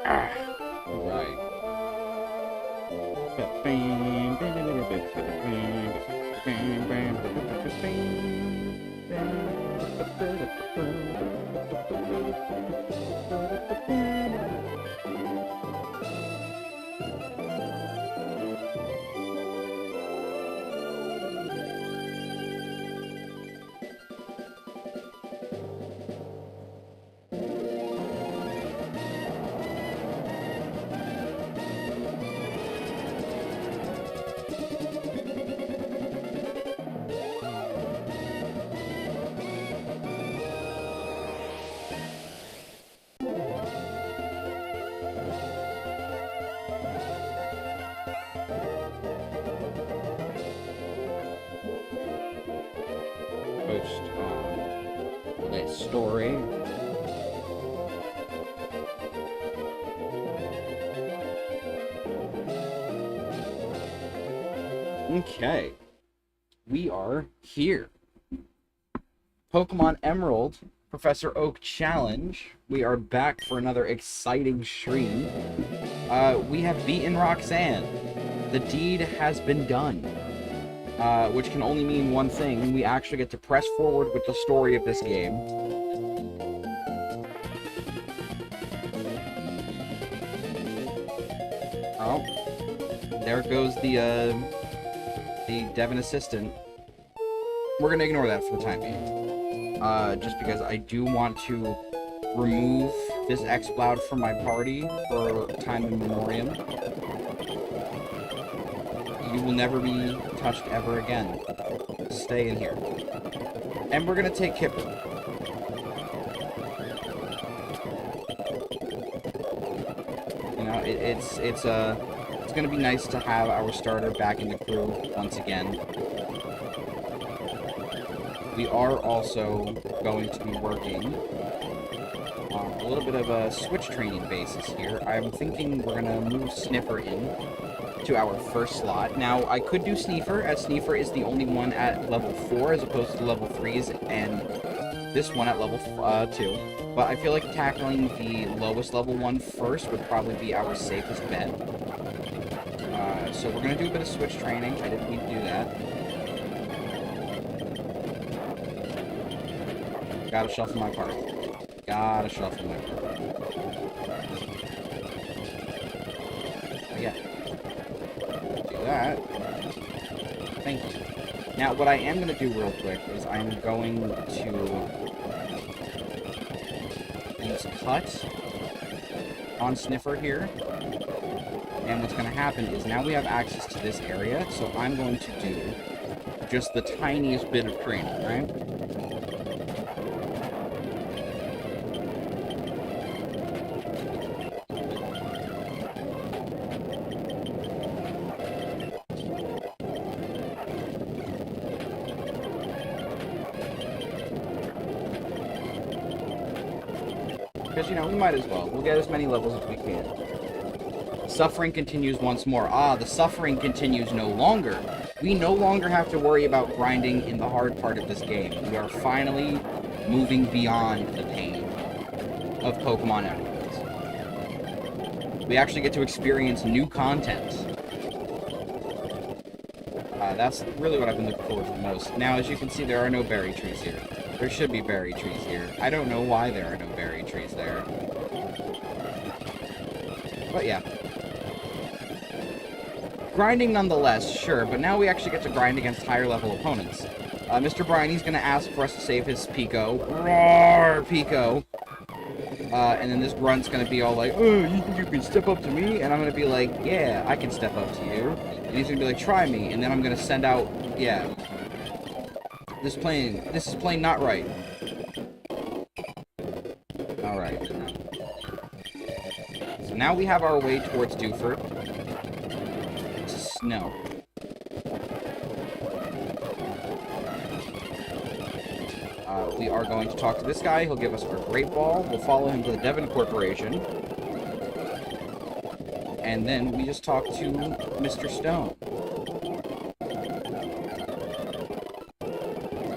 Right. Post on this story. Okay. We are here. Pokemon Emerald, Professor Oak Challenge. We are back for another exciting stream. We have beaten Roxanne. The deed has been done. Which can only mean one thing. We actually get to press forward with the story of this game. Oh. There goes the Devon assistant. We're gonna ignore that for the time being. Just because I do want to remove this X-Cloud from my party for time in memoriam. You will never be touched ever again. Stay in here. And we're gonna take Kipper. You know, it's gonna be nice to have our starter back in the crew once again. We are also going to be working on a little bit of a switch training basis here. I'm thinking we're gonna move Sniffer in to our first slot. Now, I could do Sneafer, as Sneafer is the only one at level 4, as opposed to level 3s, and this one at level 2. But I feel like tackling the lowest level one first would probably be our safest bet. So we're going to do a bit of switch training. I didn't need to do that. Gotta shuffle my cards. Gotta shuffle my cards. Yeah. That. Thank you. Now, what I am going to do real quick is I'm going to use Cut on Sniffer here. And what's going to happen is now we have access to this area, so I'm going to do just the tiniest bit of training, right? Because, you know, we might as well. We'll get as many levels as we can. Suffering continues once more. Ah, the suffering continues no longer. We no longer have to worry about grinding in the hard part of this game. We are finally moving beyond the pain of Pokemon Emeralds. We actually get to experience new content. That's really what I've been looking forward to the most. Now, as you can see, there are no berry trees here. There should be berry trees here. I don't know why there are no berry trees there. But yeah. Grinding nonetheless, sure, but now we actually get to grind against higher level opponents. Mr. Briney's gonna ask for us to save his Pico. Roar, Pico! And then this grunt's gonna be all like, oh, you think you can step up to me? And I'm gonna be like, yeah, I can step up to you. And he's gonna be like, try me. And then I'm gonna send out, yeah. This is plain not right. Alright. So now we have our way towards Dewford. No. We are going to talk to this guy. He'll give us our Great Ball. We'll follow him to the Devon Corporation. And then we just talk to Mr. Stone.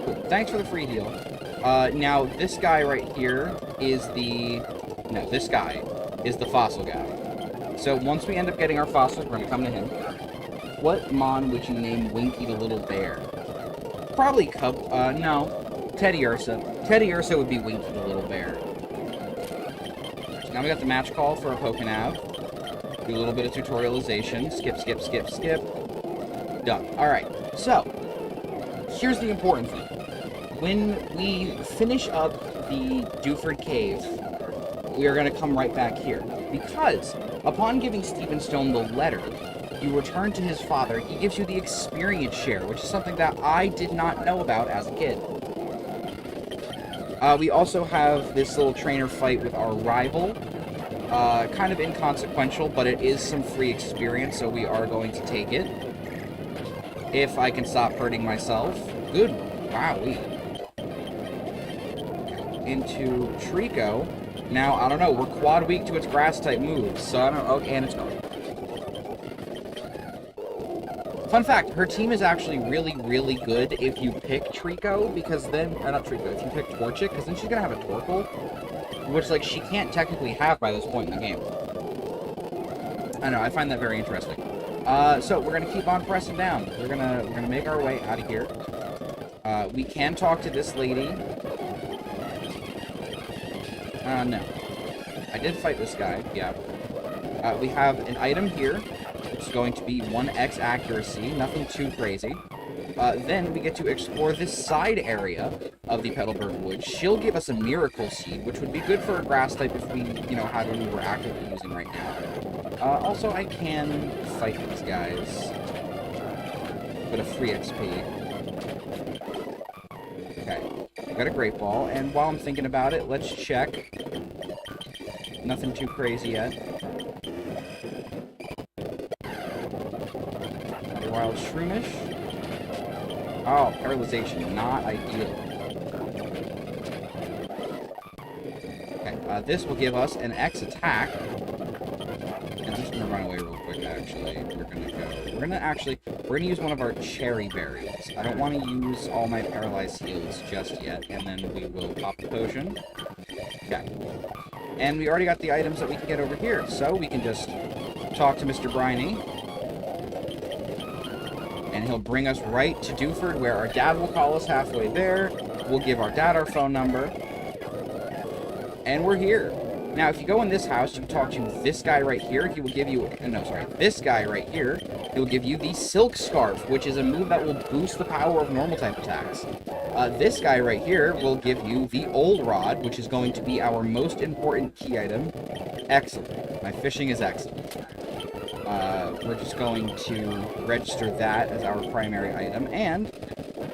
Cool. Thanks for the free heal. Now, this guy right here is the... No, this guy is the fossil guy. So once we end up getting our fossils, we're going to come to him. What Mon would you name Winky the Little Bear? Probably no. Teddy Ursa. Teddy Ursa would be Winky the Little Bear. So now we got the match call for a Pokenav. Do a little bit of tutorialization. Skip, skip, skip, skip. Done. Alright, so, here's the important thing. When we finish up the Dewford Cave, we are going to come right back here. Because, upon giving Stephen Stone the letter, you return to his father, he gives you the experience share, which is something that I did not know about as a kid. We also have this little trainer fight with our rival. Kind of inconsequential, but it is some free experience, so we are going to take it. If I can stop hurting myself. Good. Wowee. Into Trico. Now, I don't know, we're quad weak to its grass-type moves, so I don't know. Okay, and it's gone. Fun fact, her team is actually really, really good if you pick Trico, because then, or not Trico, if you pick Torchic, because then she's gonna have a Torkoal, which, like, she can't technically have by this point in the game. I don't know, I find that very interesting. So we're gonna keep on pressing down. We're gonna make our way out of here. We can talk to this lady. No. I did fight this guy, yeah. We have an item here. It's going to be 1x accuracy, nothing too crazy. Then we get to explore this side area of the Petalburg Woods. She'll give us a Miracle Seed, which would be good for a grass type if we, you know, had one we were actively using right now. Also, I can fight these guys with a free XP. Okay, I got a Great Ball, and while I'm thinking about it, let's check. Nothing too crazy yet. Another Wild Shroomish. Oh, Paralyzation, not ideal. Okay, this will give us an X attack. I'm just gonna run away real quick, actually. We're gonna use one of our Cherry Berries. I don't want to use all my Paralyzed Heals just yet, and then we will pop the potion. Okay. And we already got the items that we can get over here, so we can just talk to Mr. Briny. And he'll bring us right to Dewford, where our dad will call us halfway there. We'll give our dad our phone number. And we're here. Now, if you go in this house, you can talk to this guy right here. He will give you... No, sorry. This guy right here. He will give you the Silk Scarf, which is a move that will boost the power of normal type attacks. This guy right here will give you the Old Rod, which is going to be our most important key item. Excellent. My fishing is excellent. We're just going to register that as our primary item, and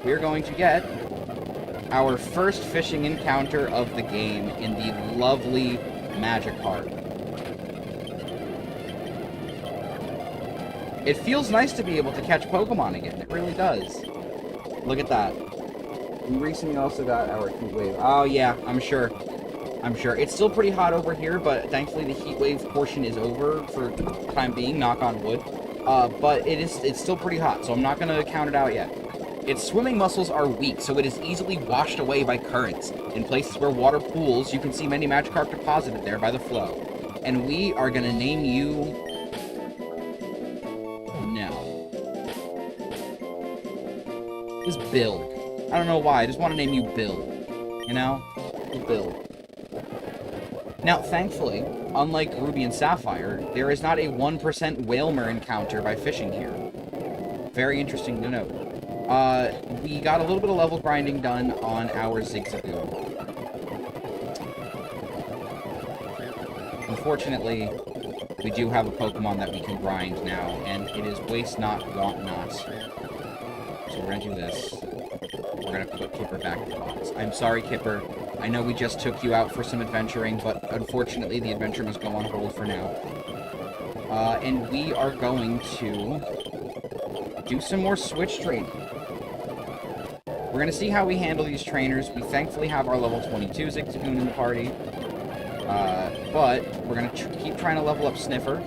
we're going to get our first fishing encounter of the game in the lovely Magikarp. It feels nice to be able to catch Pokemon again. It really does. Look at that. We recently also got our heat wave. Oh yeah, I'm sure. It's still pretty hot over here, but thankfully the heat wave portion is over for the time being, knock on wood. But it's still pretty hot, so I'm not going to count it out yet. Its swimming muscles are weak, so it is easily washed away by currents. In places where water pools, you can see many Magikarp deposited there by the flow. And we are going to name you... No. This Bill. I don't know why, I just want to name you Bill. You know? Bill. Now, thankfully, unlike Ruby and Sapphire, there is not a 1% Whalmer encounter by fishing here. Very interesting to note. We got a little bit of level grinding done on our Zigzagoon. Unfortunately, we do have a Pokemon that we can grind now, and it is Waste Not, Want Not. So we're gonna do this. We're gonna put Kipper back in the box. I'm sorry, Kipper. I know we just took you out for some adventuring, but unfortunately the adventure must go on hold for now. And we are going to do some more switch training. We're going to see how we handle these trainers. We thankfully have our level 22 Zigzagoon in the party. But we're going to keep trying to level up Sniffer.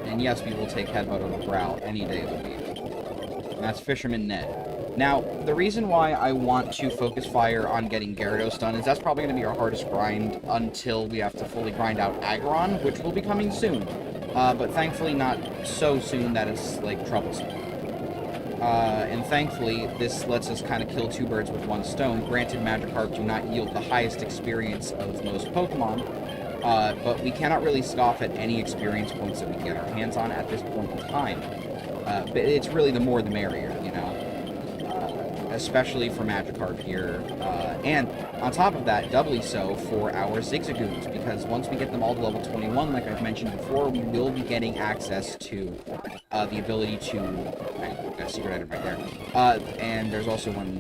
And yes, we will take Headbutt over Growl any day of the week. That's Fisherman Ned. Now, the reason why I want to focus fire on getting Gyarados done is that's probably going to be our hardest grind until we have to fully grind out Aggron, which will be coming soon. But thankfully not so soon that it's, like, troublesome. And thankfully, this lets us kind of kill two birds with one stone. Granted, Magikarp do not yield the highest experience of most Pokemon, but we cannot really scoff at any experience points that we can get our hands on at this point in time. But it's really the more the merrier, you know? Especially for Magikarp here. And on top of that, doubly so for our Zigzagoons, because once we get them all to level 21, like I've mentioned before, we will be getting access to the ability to... I've got a secret item right there. And there's also one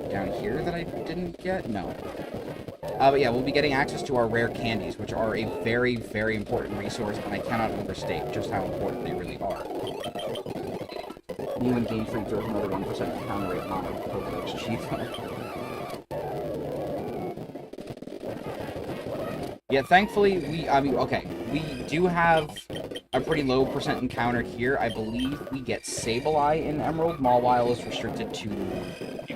down here that I didn't get? No. But yeah, we'll be getting access to our rare candies, which are a very, very important resource, and I cannot overstate just how important they really are. New and Game Freak throws another 1% counter rate on Pokedex Chief. Yeah, thankfully, we do have a pretty low percent encounter here. I believe we get Sableye in Emerald. Mawile is restricted to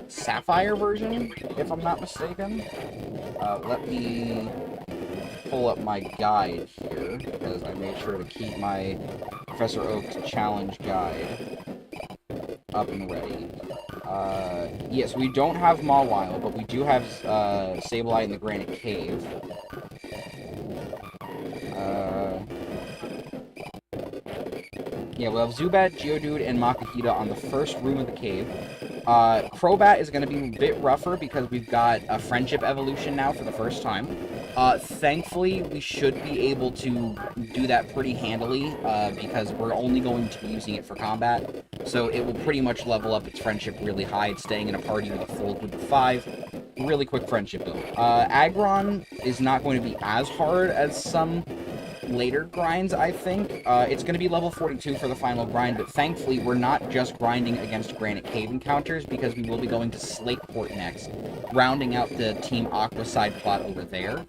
Sapphire version, if I'm not mistaken. Let me pull up my guide here, because I made sure to keep my Professor Oak's challenge guide up and ready. Yes, we don't have Mawile, but we do have Sableye in the Granite Cave. Yeah, we'll have Zubat, Geodude, and Makahita on the first room of the cave. Crobat is going to be a bit rougher because we've got a Friendship evolution now for the first time. Thankfully, we should be able to do that pretty handily because we're only going to be using it for combat. So it will pretty much level up its Friendship really high. It's staying in a party with a full group of 5. Really quick Friendship build. Aggron is not going to be as hard as some later grinds, I think. It's going to be level 42 for the final grind, but thankfully we're not just grinding against Granite Cave encounters because we will be going to Slakeport next, rounding out the Team Aqua side plot over there,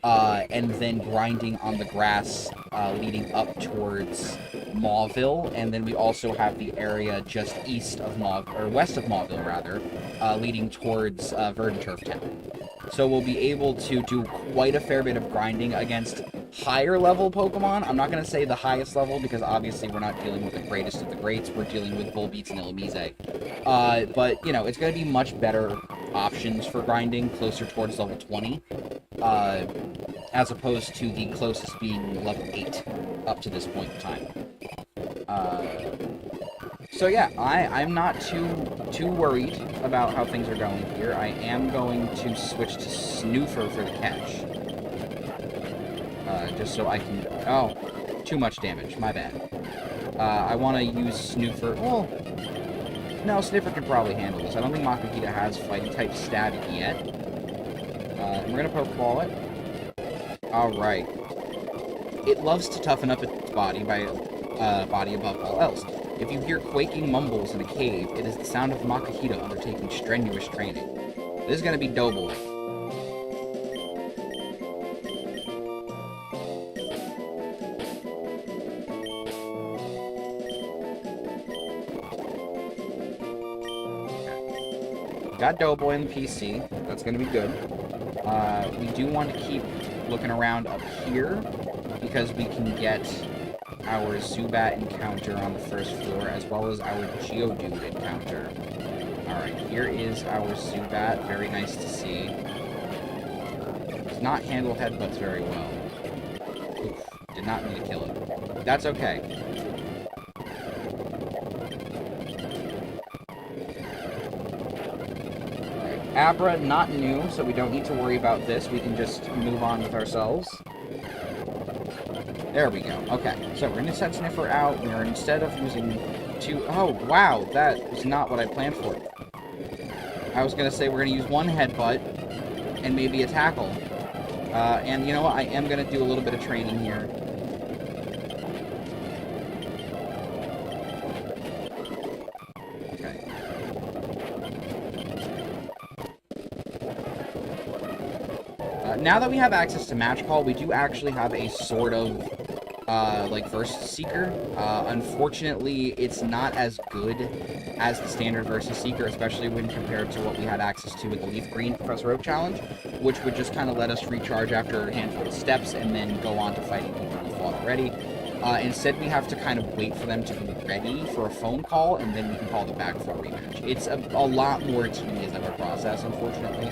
and then grinding on the grass leading up towards Mauville, and then we also have the area just east of west of Mauville, rather, leading towards Verdanturf Town. So we'll be able to do quite a fair bit of grinding against higher level Pokemon. I'm not going to say the highest level because obviously we're not dealing with the greatest of the greats. We're dealing with Volbeats and Illumise. But, you know, it's going to be much better options for grinding closer towards level 20. As opposed to the closest being level 8 up to this point in time. So yeah, I'm not too worried about how things are going here. I am going to switch to Snoofer for the catch. Just so I can... Oh, too much damage. My bad. I want to use Snoofer... Well, no, Sniffer can probably handle this. I don't think Makahita has Fighting-type stab yet. We're going to Pokeball it. Alright. It loves to toughen up its body by body above all else. If you hear quaking mumbles in a cave, it is the sound of Makahita undertaking strenuous training. This is going to be Doughboy. Got Doughboy in the PC. That's going to be good. We do want to keep looking around up here because we can get our Zubat encounter on the first floor as well as our Geodude encounter. Alright, here is our Zubat. Very nice to see. Does not handle headbutts very well. Oof, did not mean to kill it. That's okay. Abra, not new, so we don't need to worry about this. We can just move on with ourselves. There we go. Okay, so we're going to send Sniffer out. We're instead of using 2... Oh, wow, that was not what I planned for. I was going to say we're going to use 1 headbutt and maybe a tackle. And you know what? I am going to do a little bit of training here. Now that we have access to Magic Call, we do actually have a sort of like Versus Seeker. Unfortunately, it's not as good as the standard Versus Seeker, especially when compared to what we had access to with the Leaf Green Professor Oak challenge, which would just kind of let us recharge after a handful of steps and then go on to fighting people we fought already. Instead, we have to kind of wait for them to be ready for a phone call, and then we can call them back for a rematch. It's a lot more tedious of a process, unfortunately.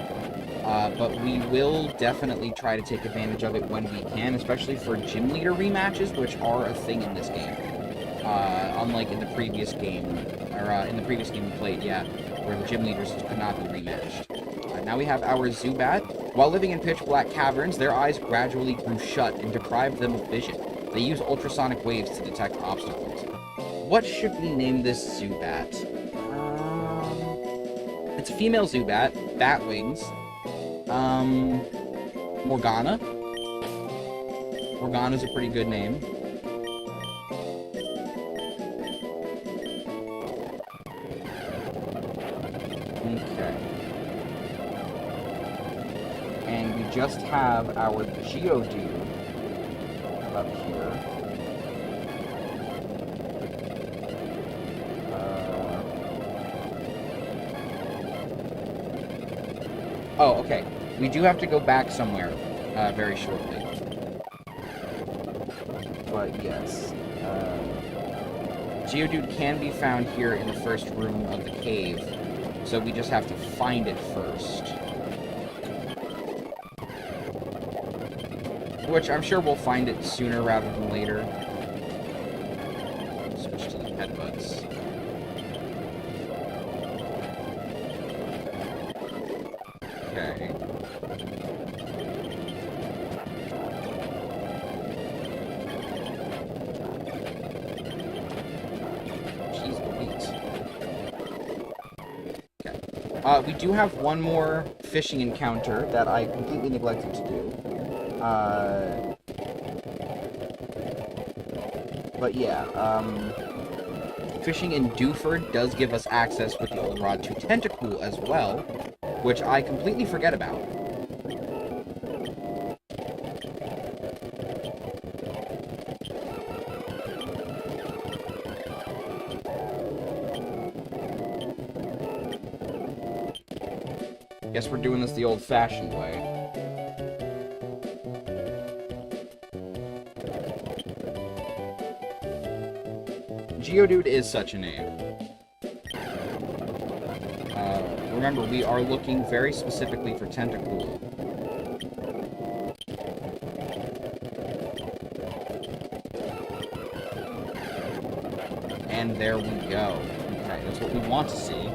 But we will definitely try to take advantage of it when we can, especially for gym leader rematches, which are a thing in this game. Unlike in the previous game, or in the previous game we played, yeah, where the gym leaders could not be rematched. Now we have our Zubat. While living in pitch-black caverns, their eyes gradually grew shut and deprived them of vision. They use ultrasonic waves to detect obstacles. What should we name this Zubat? It's a female Zubat, bat wings. Morgana? Morgana's a pretty good name. Okay. And we just have our Geodude up here. Oh, okay. We do have to go back somewhere very shortly. But yes. Geodude can be found here in the first room of the cave. So we just have to find it first. Which I'm sure we'll find it sooner rather than later. Switch to the headbuds. Okay. Jeez Louise. Okay. We do have one more fishing encounter that I completely neglected to do. But yeah, fishing in Dewford does give us access with the old rod to Tentacool as well, which I completely forget about. Guess we're doing this the old-fashioned way. Geodude is such a name. Remember, we are looking very specifically for Tentacool. And there we go. Okay, that's what we want to see.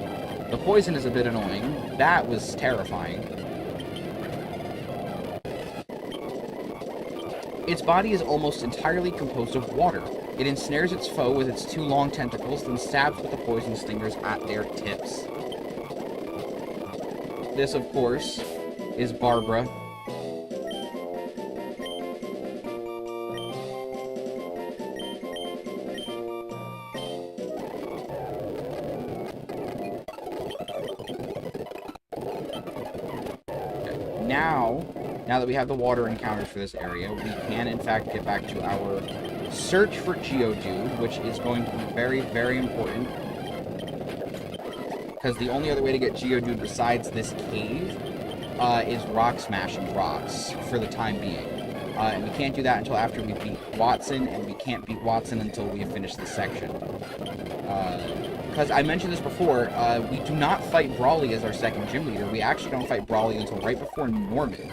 The poison is a bit annoying. That was terrifying. Its body is almost entirely composed of water. It ensnares its foe with its two long tentacles, then stabs with the poison stingers at their tips. This, of course, is Barbara. Okay. Now that we have the water encounters for this area, we can, in fact, get back to our search for Geodude, which is going to be very, very important. Because the only other way to get Geodude besides this cave is rock smashing rocks for the time being. And we can't do that until after we beat Watson, and we can't beat Watson until we have finished this section. Because I mentioned this before, we do not fight Brawly as our second gym leader. We actually don't fight Brawly until right before Norman.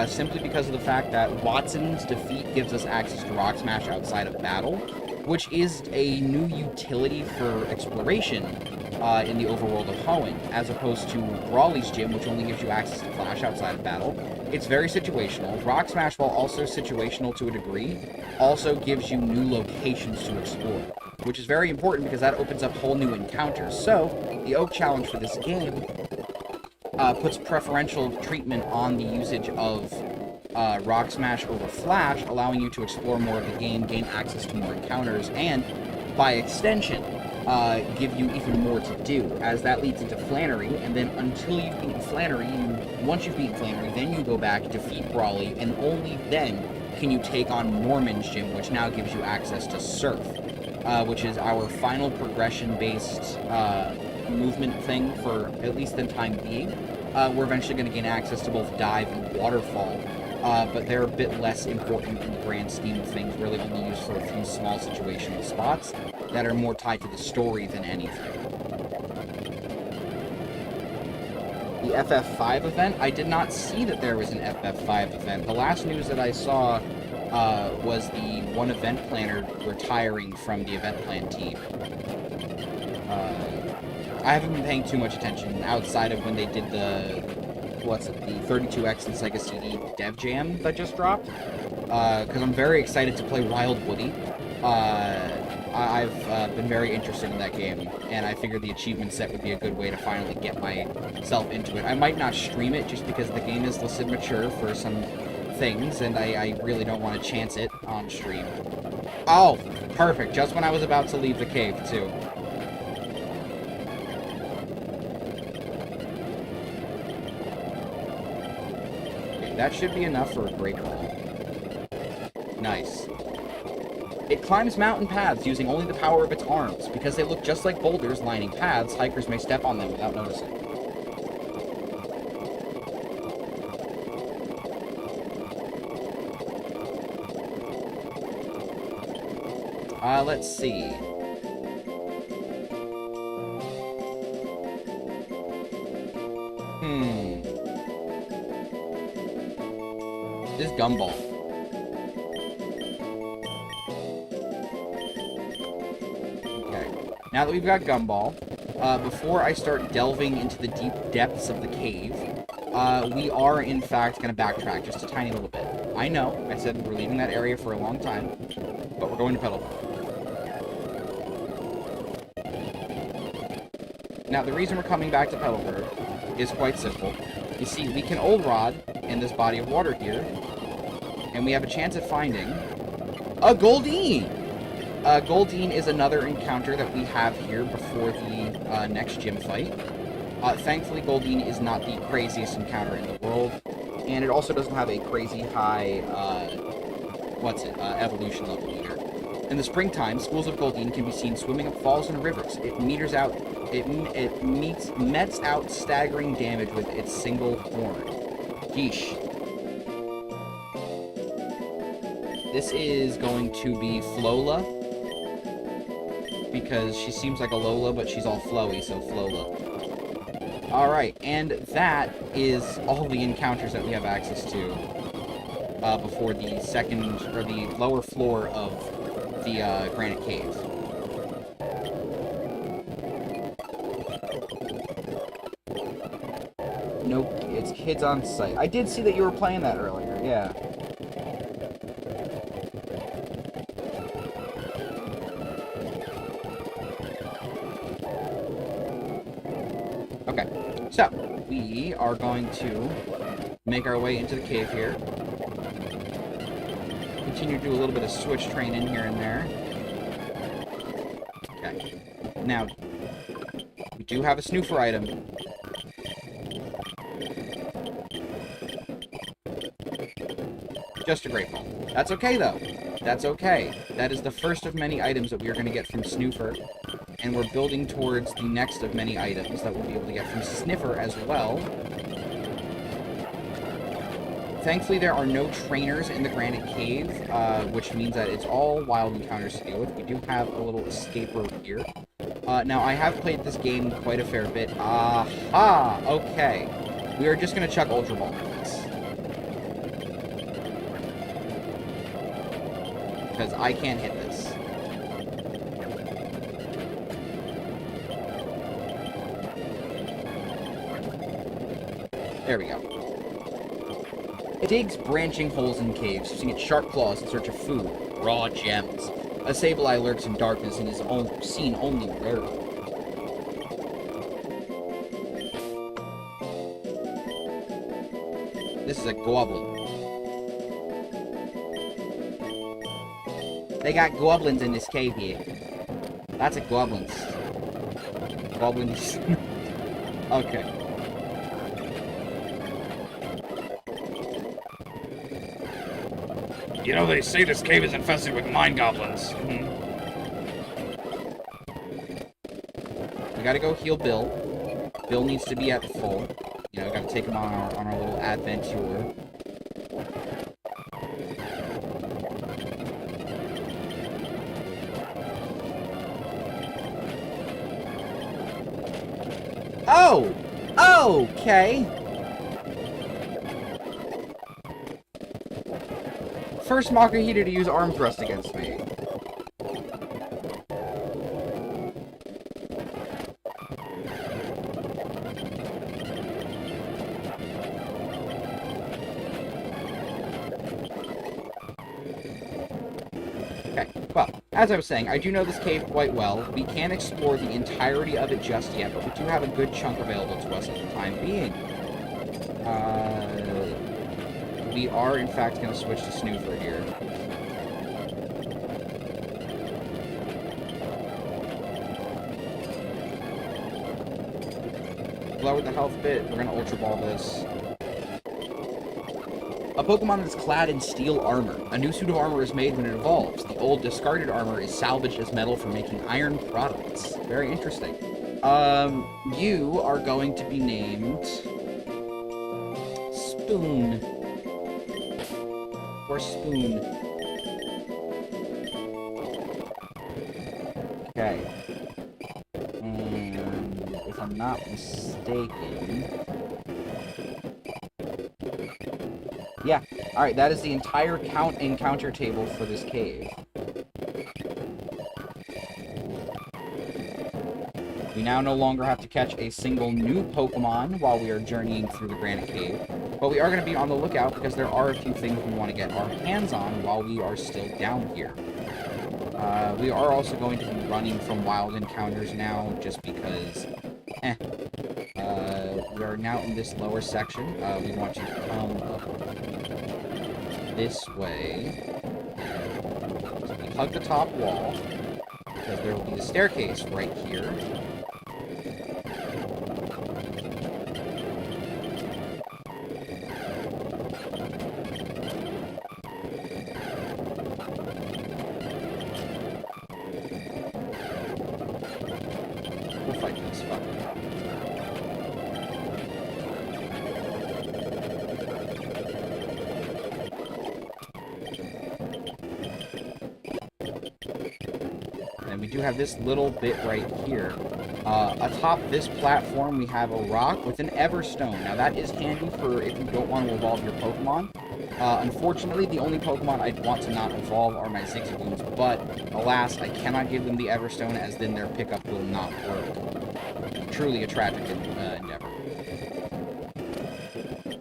Simply because of the fact that Watson's defeat gives us access to Rock Smash outside of battle, which is a new utility for exploration in the overworld of Hoenn, as opposed to Brawly's gym, which only gives you access to Flash outside of battle. It's very situational. Rock Smash, while also situational to a degree, also gives you new locations to explore, which is very important because that opens up whole new encounters. So, the Oak Challenge for this game puts preferential treatment on the usage of Rock Smash over Flash, allowing you to explore more of the game, gain access to more encounters, and, by extension, give you even more to do, as that leads into Flannery, and then until you've beaten Flannery, once you've beaten Flannery, then you go back, defeat Brawly, and only then can you take on Norman's gym, which now gives you access to Surf, which is our final progression-based movement thing for at least the time being. We're eventually going to gain access to both Dive and Waterfall, but they're a bit less important in the grand scheme of things, really only used for a few small situational spots that are more tied to the story than anything. The FF5 event, I did not see that there was an FF5 event. The last news that I saw was the one event planner retiring from the event plan team. I haven't been paying too much attention outside of when they did the 32X and Sega CD Dev Jam that just dropped. Because I'm very excited to play Wild Woody. I've been very interested in that game, and I figured the achievement set would be a good way to finally get myself into it. I might not stream it just because the game is listed mature for some things, and I really don't want to chance it on stream. Oh, perfect. Just when I was about to leave the cave, too. Okay, that should be enough for a Great Ball. Nice. It climbs mountain paths using only the power of its arms. Because they look just like boulders lining paths, hikers may step on them without noticing. Let's see. This Gumball. Now that we've got Gumball, before I start delving into the deep depths of the cave, we are, in fact, going to backtrack just a tiny little bit. I know, I said we're leaving that area for a long time, but we're going to Petalburg. Now, the reason we're coming back to Petalburg is quite simple. You see, we can Old Rod in this body of water here, and we have a chance at finding a Goldeen! Goldeen is another encounter that we have here before the next gym fight. Thankfully, Goldeen is not the craziest encounter in the world, and it also doesn't have a crazy high, evolution level either. In the springtime, schools of Goldeen can be seen swimming up falls and rivers. It mets out staggering damage with its single horn. Yeesh. This is going to be Flola, because she seems like a Lola, but she's all flowy, so Flola. Alright, and that is all the encounters that we have access to before the second, or the lower floor of the Granite Cave. Nope, it's kids on site. I did see that you were playing that earlier, yeah. Okay, so we are going to make our way into the cave here. Continue to do a little bit of switch training here and there. Okay, now we do have a snoofer item. Just a Great Ball. That's okay though. That's okay. That is the first of many items that we are going to get from Snoofer. And we're building towards the next of many items that we'll be able to get from Sniffer as well. Thankfully, there are no trainers in the Granite Cave, which means that it's all wild encounters to deal with. We do have a little escape rope here. Now, I have played this game quite a fair bit. Aha! Okay. We are just going to chuck Ultra Ball at this. Because I can't hit this. There we go. It digs branching holes in caves, using its sharp claws in search of food, raw gems. A Sableye lurks in darkness and is seen only rarely. This is a goblin. They got goblins in this cave here. Lots of goblins. Goblins. Okay. You know, they say this cave is infested with mine goblins. We gotta go heal Bill. Bill needs to be at full. You know, we gotta take him on our little adventure. Oh! Okay. First Makahita to use arm thrust against me. Okay, well, as I was saying, I do know this cave quite well. We can't explore the entirety of it just yet, but we do have a good chunk available to us at the time being. We are, in fact, going to switch to Snoofer here. Lower the health bit. We're going to Ultra Ball this. A Pokemon that is clad in steel armor. A new suit of armor is made when it evolves. The old discarded armor is salvaged as metal for making iron products. Very interesting. You are going to be named Spoon. Or Spoon. Okay. And if I'm not mistaken... Yeah, alright, that is the entire encounter table for this cave. We now no longer have to catch a single new Pokemon while we are journeying through the Granite Cave, but we are going to be on the lookout because there are a few things we want to get our hands on while we are still down here. We are also going to be running from wild encounters now, just because, we are now in this lower section. We want to come up this way. So we hug the top wall, because there will be the staircase right here. We'll fight this fucker. And we do have this little bit right here. Atop this platform, we have a rock with an Everstone. Now, that is handy for if you don't want to evolve your Pokemon. Unfortunately, the only Pokemon I'd want to not evolve are my Zigzagoons, but alas, I cannot give them the Everstone, as then their pickup will not work. Truly a tragic endeavor.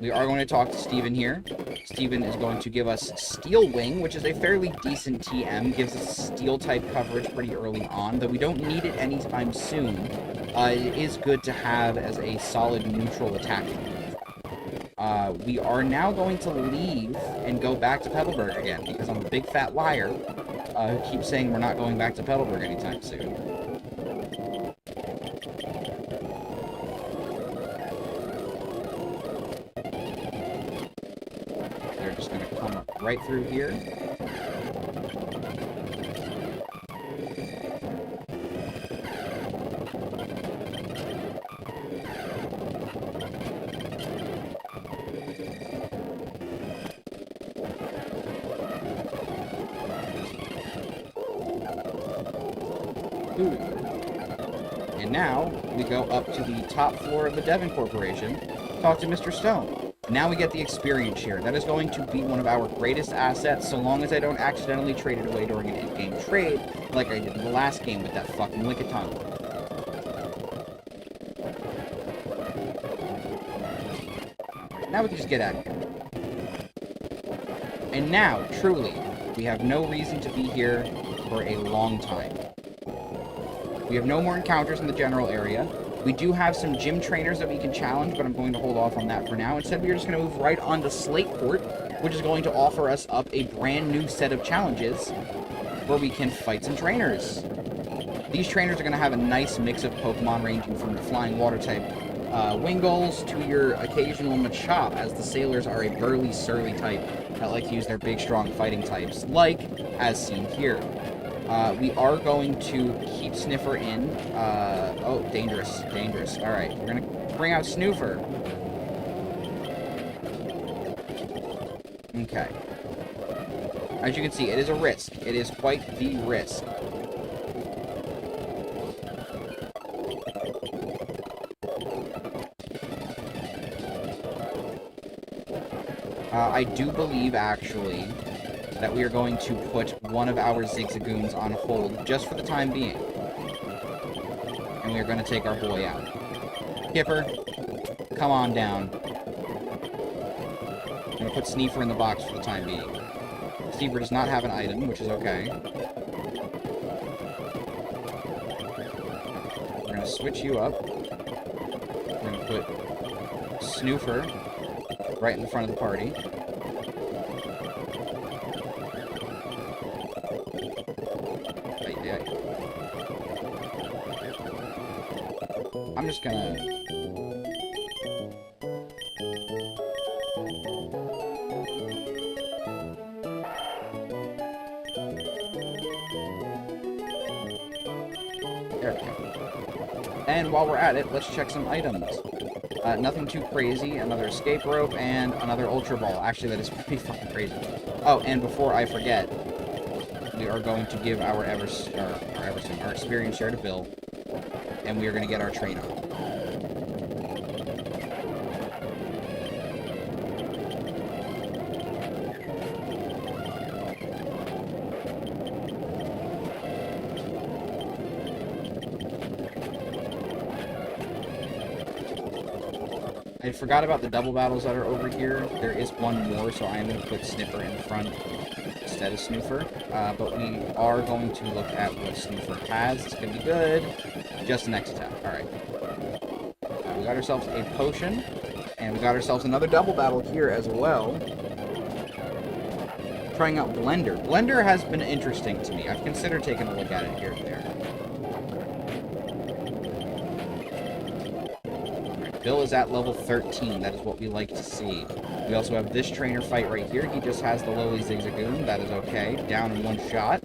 We are going to talk to Steven here. Steven is going to give us Steel Wing, which is a fairly decent TM. Gives us Steel-type coverage pretty early on, though we don't need it anytime soon. It is good to have as a solid neutral attack move. We are now going to leave and go back to Petalburg again, because I'm a big fat liar who keeps saying we're not going back to Petalburg anytime soon. They're just going to come up right through here. And now, we go up to the top floor of the Devon Corporation, talk to Mr. Stone. Now we get the experience share. That is going to be one of our greatest assets, so long as I don't accidentally trade it away during an in-game trade, like I did in the last game with that fucking Lickitung. Alright, now we can just get out of here. And now, truly, we have no reason to be here for a long time. We have no more encounters in the general area. We do have some gym trainers that we can challenge, but I'm going to hold off on that for now. Instead, we are just going to move right on to Slateport, which is going to offer us up a brand new set of challenges where we can fight some trainers. These trainers are going to have a nice mix of Pokemon ranging from the Flying Water type Wingulls to your occasional Machop, as the sailors are a burly, surly type that like to use their big, strong fighting types, like as seen here. We are going to keep Sniffer in. Oh, dangerous, dangerous. All right, we're gonna bring out Snoofer. Okay. As you can see, it is a risk. It is quite the risk. I do believe, actually, that we are going to put one of our Zigzagoons on hold just for the time being. And we are going to take our boy out. Kipper, come on down. I'm going to put Sneefer in the box for the time being. Sneefer does not have an item, which is okay. We're going to switch you up. We're going to put Snoofer right in the front of the party. I'm just gonna... There we go. And while we're at it, let's check some items. Nothing too crazy. Another escape rope and another ultra ball. Actually, that is pretty fucking crazy. Oh, and before I forget, we are going to give our experience share to Bill, and we are going to get our train on. I forgot about the double battles that are over here. There is one more, so I am going to put Sniffer in front instead of Snoofer. But we are going to look at what Snoofer has. It's going to be good. Just the next attack. Alright. We got ourselves a potion. And we got ourselves another double battle here as well. Trying out Blender. Blender has been interesting to me. I've considered taking a look at it here and there. Bill is at level 13. That is what we like to see. We also have this trainer fight right here. He just has the lowly Zigzagoon. That is okay. Down in one shot.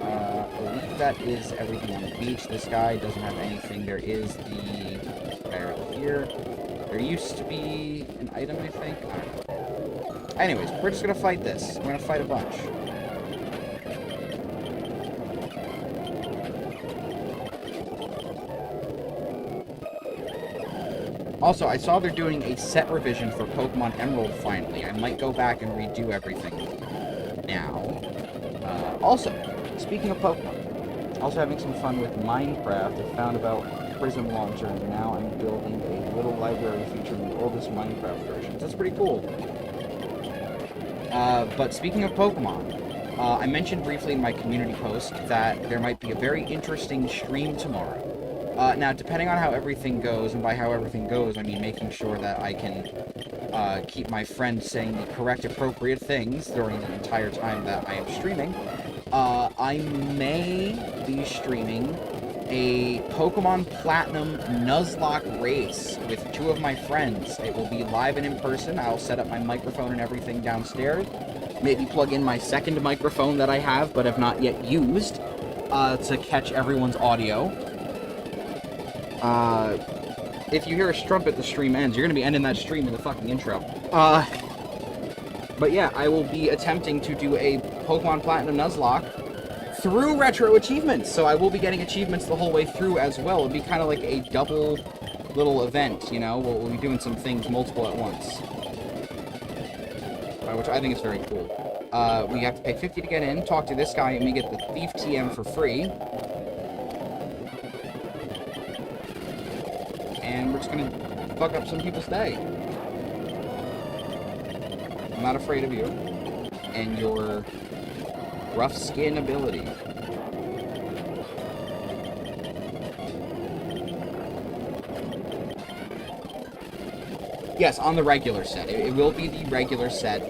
I believe that is everything on the beach. This guy doesn't have anything. There is the guy right here. There used to be an item, I think. I don't know. Anyways, we're just going to fight this. We're going to fight a bunch. Also, I saw they're doing a set revision for Pokemon Emerald finally. I might go back and redo everything now. Also, speaking of Pokemon, also having some fun with Minecraft. I found about Prism Launcher, and now I'm building a little library featuring the oldest Minecraft versions. That's pretty cool. But speaking of Pokemon, I mentioned briefly in my community post that there might be a very interesting stream tomorrow. Now, depending on how everything goes, and by how everything goes, I mean making sure that I can keep my friend saying the correct, appropriate things during the entire time that I am streaming, I may be streaming a Pokemon Platinum Nuzlocke race with two of my friends. It will be live and in person. I'll set up my microphone and everything downstairs. Maybe plug in my second microphone that I have but have not yet used to catch everyone's audio. If you hear a strumpet, the stream ends. You're going to be ending that stream in the fucking intro. But yeah, I will be attempting to do a Pokemon Platinum Nuzlocke through Retro Achievements. So I will be getting achievements the whole way through as well. It'll be kind of like a double little event, you know? We'll be doing some things multiple at once. Which I think is very cool. We have to pay 50 to get in, talk to this guy, and we get the Thief TM for free. And we're just gonna fuck up some people's day. I'm not afraid of you and your rough skin ability. Yes, on the regular set. It will be the regular set.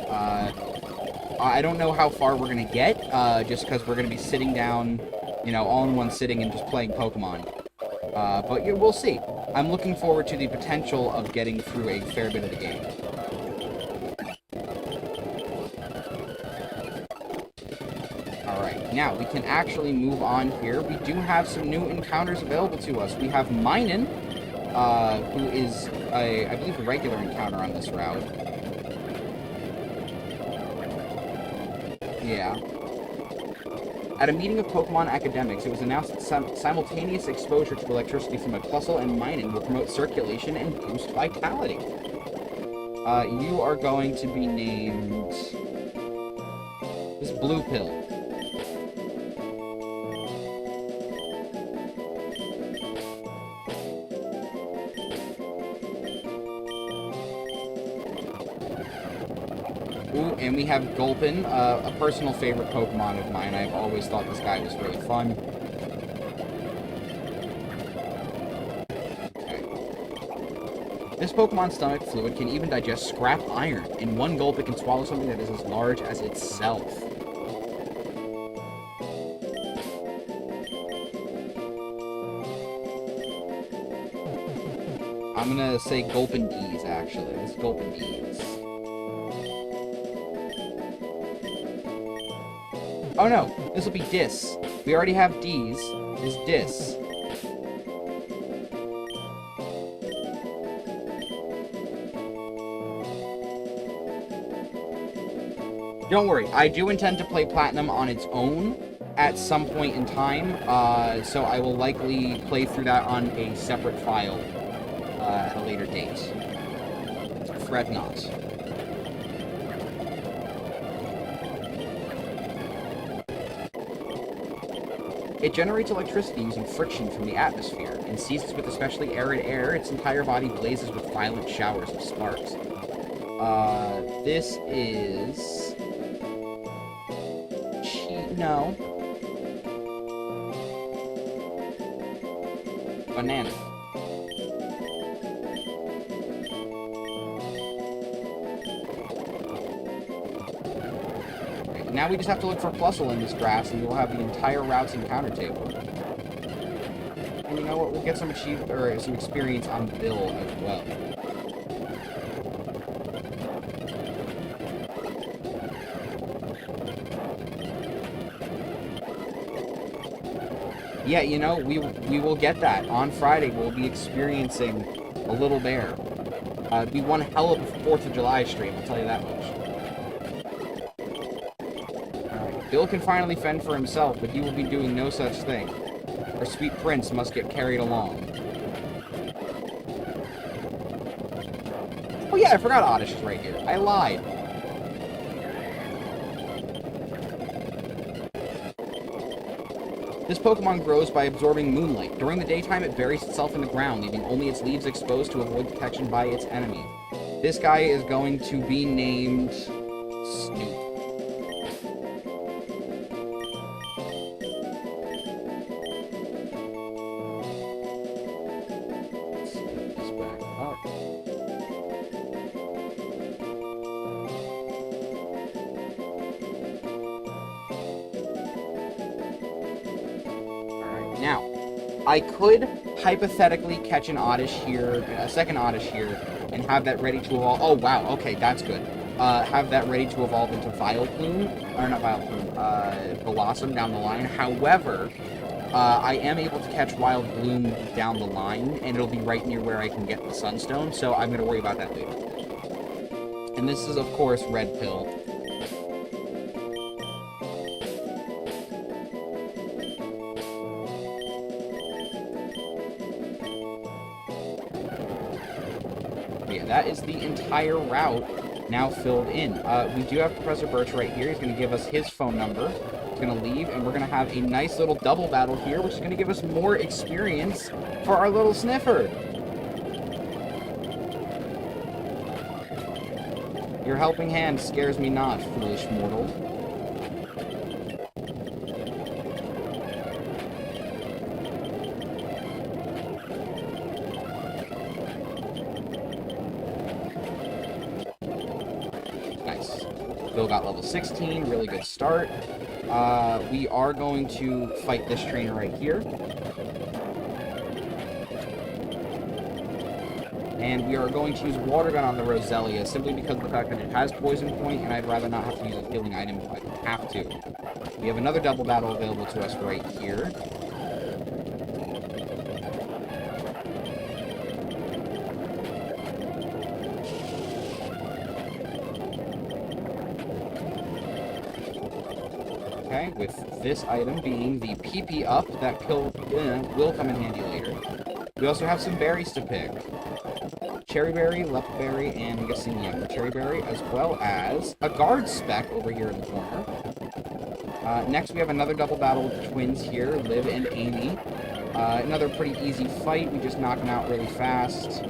I don't know how far we're gonna get, just because we're gonna be sitting down, you know, all in one sitting and just playing Pokemon. But yeah, we'll see. I'm looking forward to the potential of getting through a fair bit of the game. Alright, now we can actually move on here. We do have some new encounters available to us. We have Minen, who is, I believe, a regular encounter on this route. Yeah. At a meeting of Pokemon academics, it was announced that simultaneous exposure to electricity from a Plusle and Minen will promote circulation and boost vitality. You are going to be named... this Blue Pill. Ooh, and we have Gulpin, a personal favorite Pokemon of mine. I've always thought this guy was really fun. Okay. This Pokemon's stomach fluid can even digest scrap iron. In one gulp, it can swallow something that is as large as itself. I'm gonna say Gulpin D's, actually. It's Gulpin D's. Oh no, this will be Dis. We already have D's. It's Dis. Don't worry, I do intend to play Platinum on its own at some point in time, so I will likely play through that on a separate file at a later date. Fret not. It generates electricity using friction from the atmosphere, and seized with especially arid air, its entire body blazes with violent showers of sparks. This is... No. Banana. Now we just have to look for Plusle in this grass, and we'll have the entire route's encounter table. And you know what? We'll get some some experience on Bill as well. Yeah, you know, we will get that. On Friday, we'll be experiencing a little bear. It'd be one hell of a 4th of July stream, I'll tell you that much. Bill can finally fend for himself, but he will be doing no such thing. Our sweet prince must get carried along. Oh yeah, I forgot Oddish is right here. I lied. This Pokemon grows by absorbing moonlight. During the daytime, it buries itself in the ground, leaving only its leaves exposed to avoid detection by its enemy. This guy is going to be named... Snoop. Now, I could hypothetically catch an Oddish here, a second Oddish here, and have that ready to evolve. Oh, wow, okay, that's good. Have that ready to evolve into Vileplume, or not Vileplume, Blossom down the line. However, I am able to catch Wild Bloom down the line, and it'll be right near where I can get the Sunstone, so I'm going to worry about that later. And this is, of course, Red Pill. That is the entire route now filled in. We do have Professor Birch right here. He's going to give us his phone number. He's going to leave, and we're going to have a nice little double battle here, which is going to give us more experience for our little sniffer. Your helping hand scares me not, foolish mortal. Bill got level 16, really good start. We are going to fight this trainer right here. And we are going to use Water Gun on the Roselia simply because of the fact that it has Poison Point, and I'd rather not have to use a healing item if I have to. We have another double battle available to us right here. Okay, with this item being the PP Up, that will come in handy later. We also have some berries to pick. Cherry Berry, Left Berry, and I'm guessing, yeah, Cherry Berry, as well as a Guard Spec over here in the corner. Next, we have another double battle with the twins here, Liv and Amy. Another pretty easy fight. We just knock them out really fast.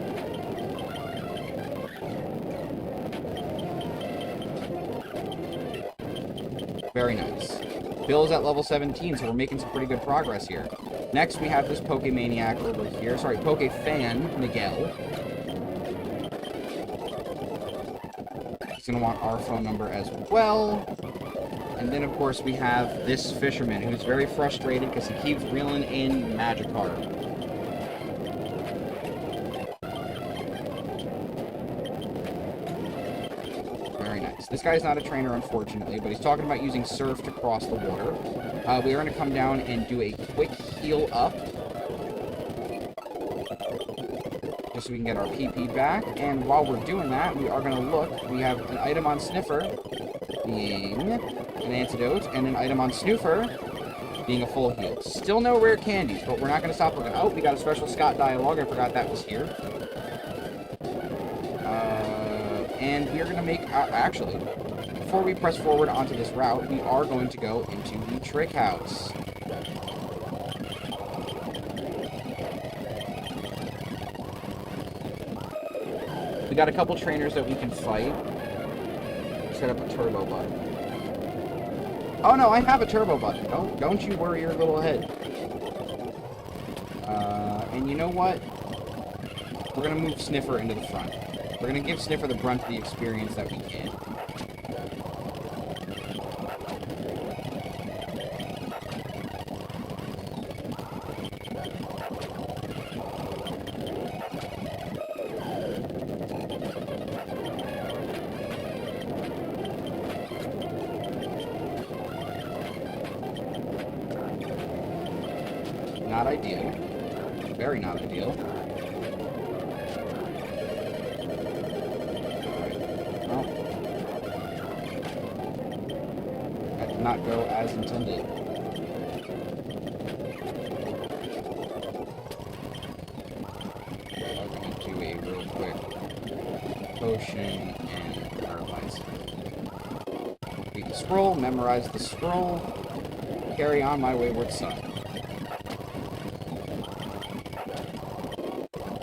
Very nice. Bill's at level 17, so we're making some pretty good progress here. Next, we have this Pokemaniac over here. Sorry, Pokefan, Miguel. He's going to want our phone number as well. And then, of course, we have this Fisherman, who's very frustrated because he keeps reeling in Magikarp. This guy's not a trainer, unfortunately, but he's talking about using Surf to cross the water. We are going to come down and do a quick heal up. Just so we can get our PP back. And while we're doing that, we are going to look. We have an item on Sniffer being an antidote, and an item on Snoofer being a full heal. Still no rare candies, but we're not going to stop looking. Oh, we got a special Scott dialogue. I forgot that was here. And we are going to make, actually, before we press forward onto this route, we are going to go into the Trick House. We got a couple trainers that we can fight. Set up a turbo button. Oh no, I have a turbo button. Don't you worry your little head. And you know what? We're going to move Sniffer into the front. We're going to give Sniffer the brunt of the experience that we can. Not ideal. Very not ideal. Not go as intended. I'm going to do a real quick potion and paralyze. Read the scroll, memorize the scroll, carry on my wayward son.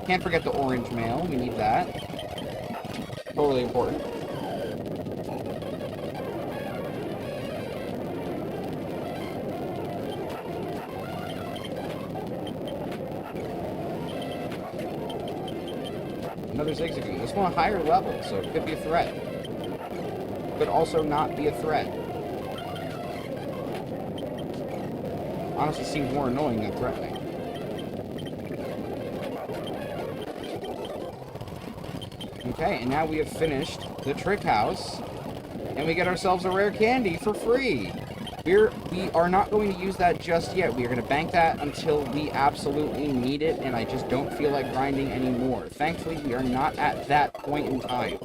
Can't forget the orange mail, we need that. Totally important. Another Zigzagoon. This one a higher level, so it could be a threat. Could also not be a threat. Honestly, seems more annoying than threatening. Okay, and now we have finished the Trick House, and we get ourselves a rare candy for free. We are not going to use that just yet. We are going to bank that until we absolutely need it, and I just don't feel like grinding anymore. Thankfully, we are not at that point in time.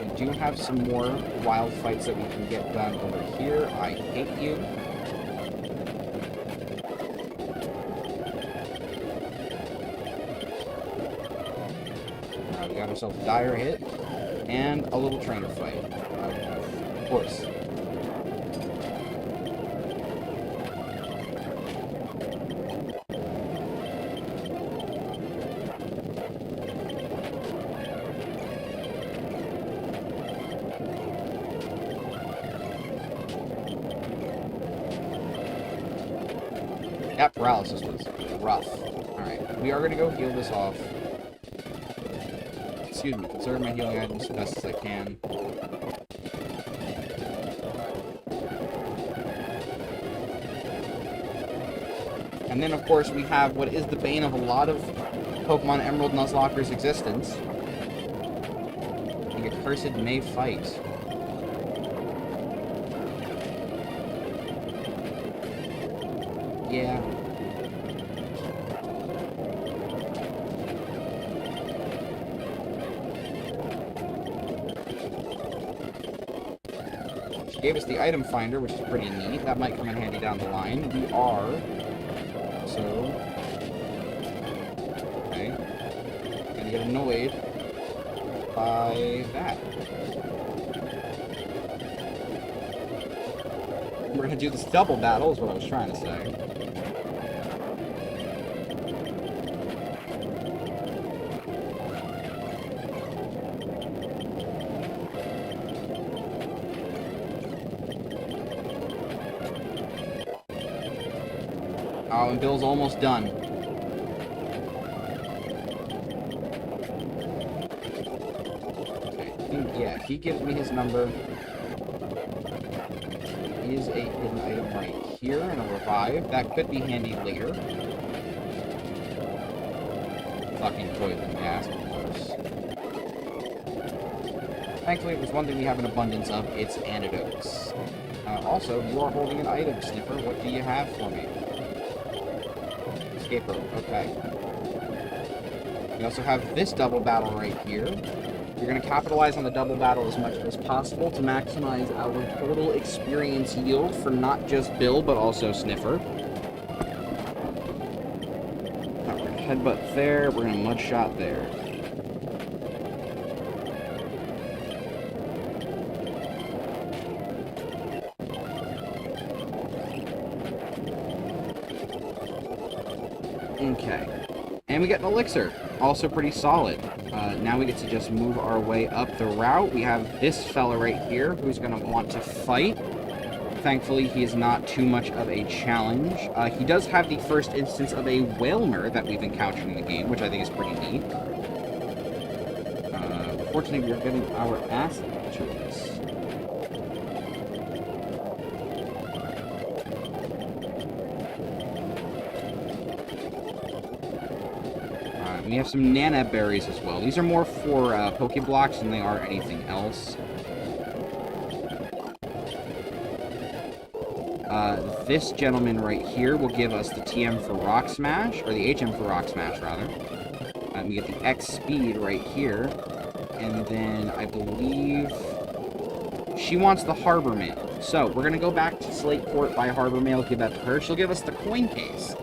We do have some more wild fights that we can get done over here. I hate you. Ourselves a dire hit and a little trainer fight. Of course. That paralysis was rough. Alright, we are going to go heal this off. Excuse me, conserve my healing items as best as I can. And then, of course, we have what is the bane of a lot of Pokemon Emerald Nuzlocke's existence. The accursed may fight. Yeah. She gave us the item finder, which is pretty neat. That might come in handy down the line. We are... So... Okay. Gonna get annoyed by that. We're gonna do this double battle, is what I was trying to say. Oh, and Bill's almost done. Okay, yeah, he gives me his number. Is a hidden item right here, and a revive. That could be handy later. Fucking poison gas, of course. Thankfully, there's one thing we have an abundance of. It's antidotes. Also, you are holding an item, Sniffer. What do you have for me? Escape rope. Okay. We also have this double battle right here. You're going to capitalize on the double battle as much as possible to maximize our total experience yield for not just Bill, but also Sniffer. Now we're going to headbutt there, we're going to mudshot there. Okay. And we get an elixir. Also pretty solid. Now we get to just move our way up the route. We have this fella right here who's going to want to fight. Thankfully, he is not too much of a challenge. He does have the first instance of a Whalmer that we've encountered in the game, which I think is pretty neat. Fortunately, we're getting our ass to this. We have some Nana Berries as well. These are more for Pokeblocks than they are anything else. This gentleman right here will give us the TM for Rock Smash, or the HM for Rock Smash, rather. We get the X Speed right here. And then I believe she wants the Harbor Mail. So, we're going to go back to Slateport by Harbor Mail, give that to her. She'll give us the coin case.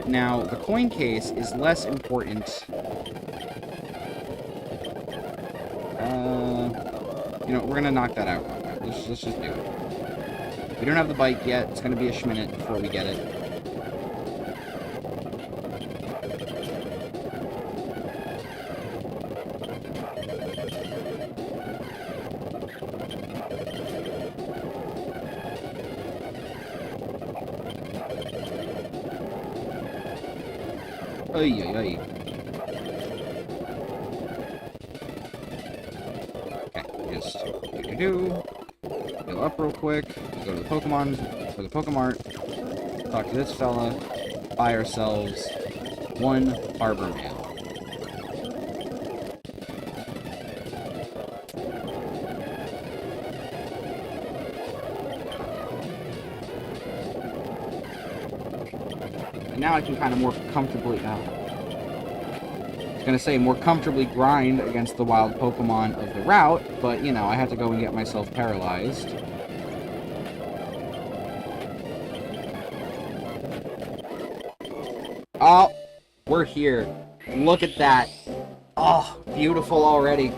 Now, the coin case is less important. You know, we're gonna knock that out. Let's just do it. We don't have the bike yet. It's gonna be a schminute before we get it. Ay, ay, ay. Okay, just do. Go up real quick. Go to the Pokemon for the Pokemart. Talk to this fella. Buy ourselves one Harbor Mail. Now I can kind of more comfortably, I was going to say more comfortably grind against the wild Pokemon of the route, but, you know, I had to go and get myself paralyzed. Oh, we're here. Look at that. Oh, beautiful already.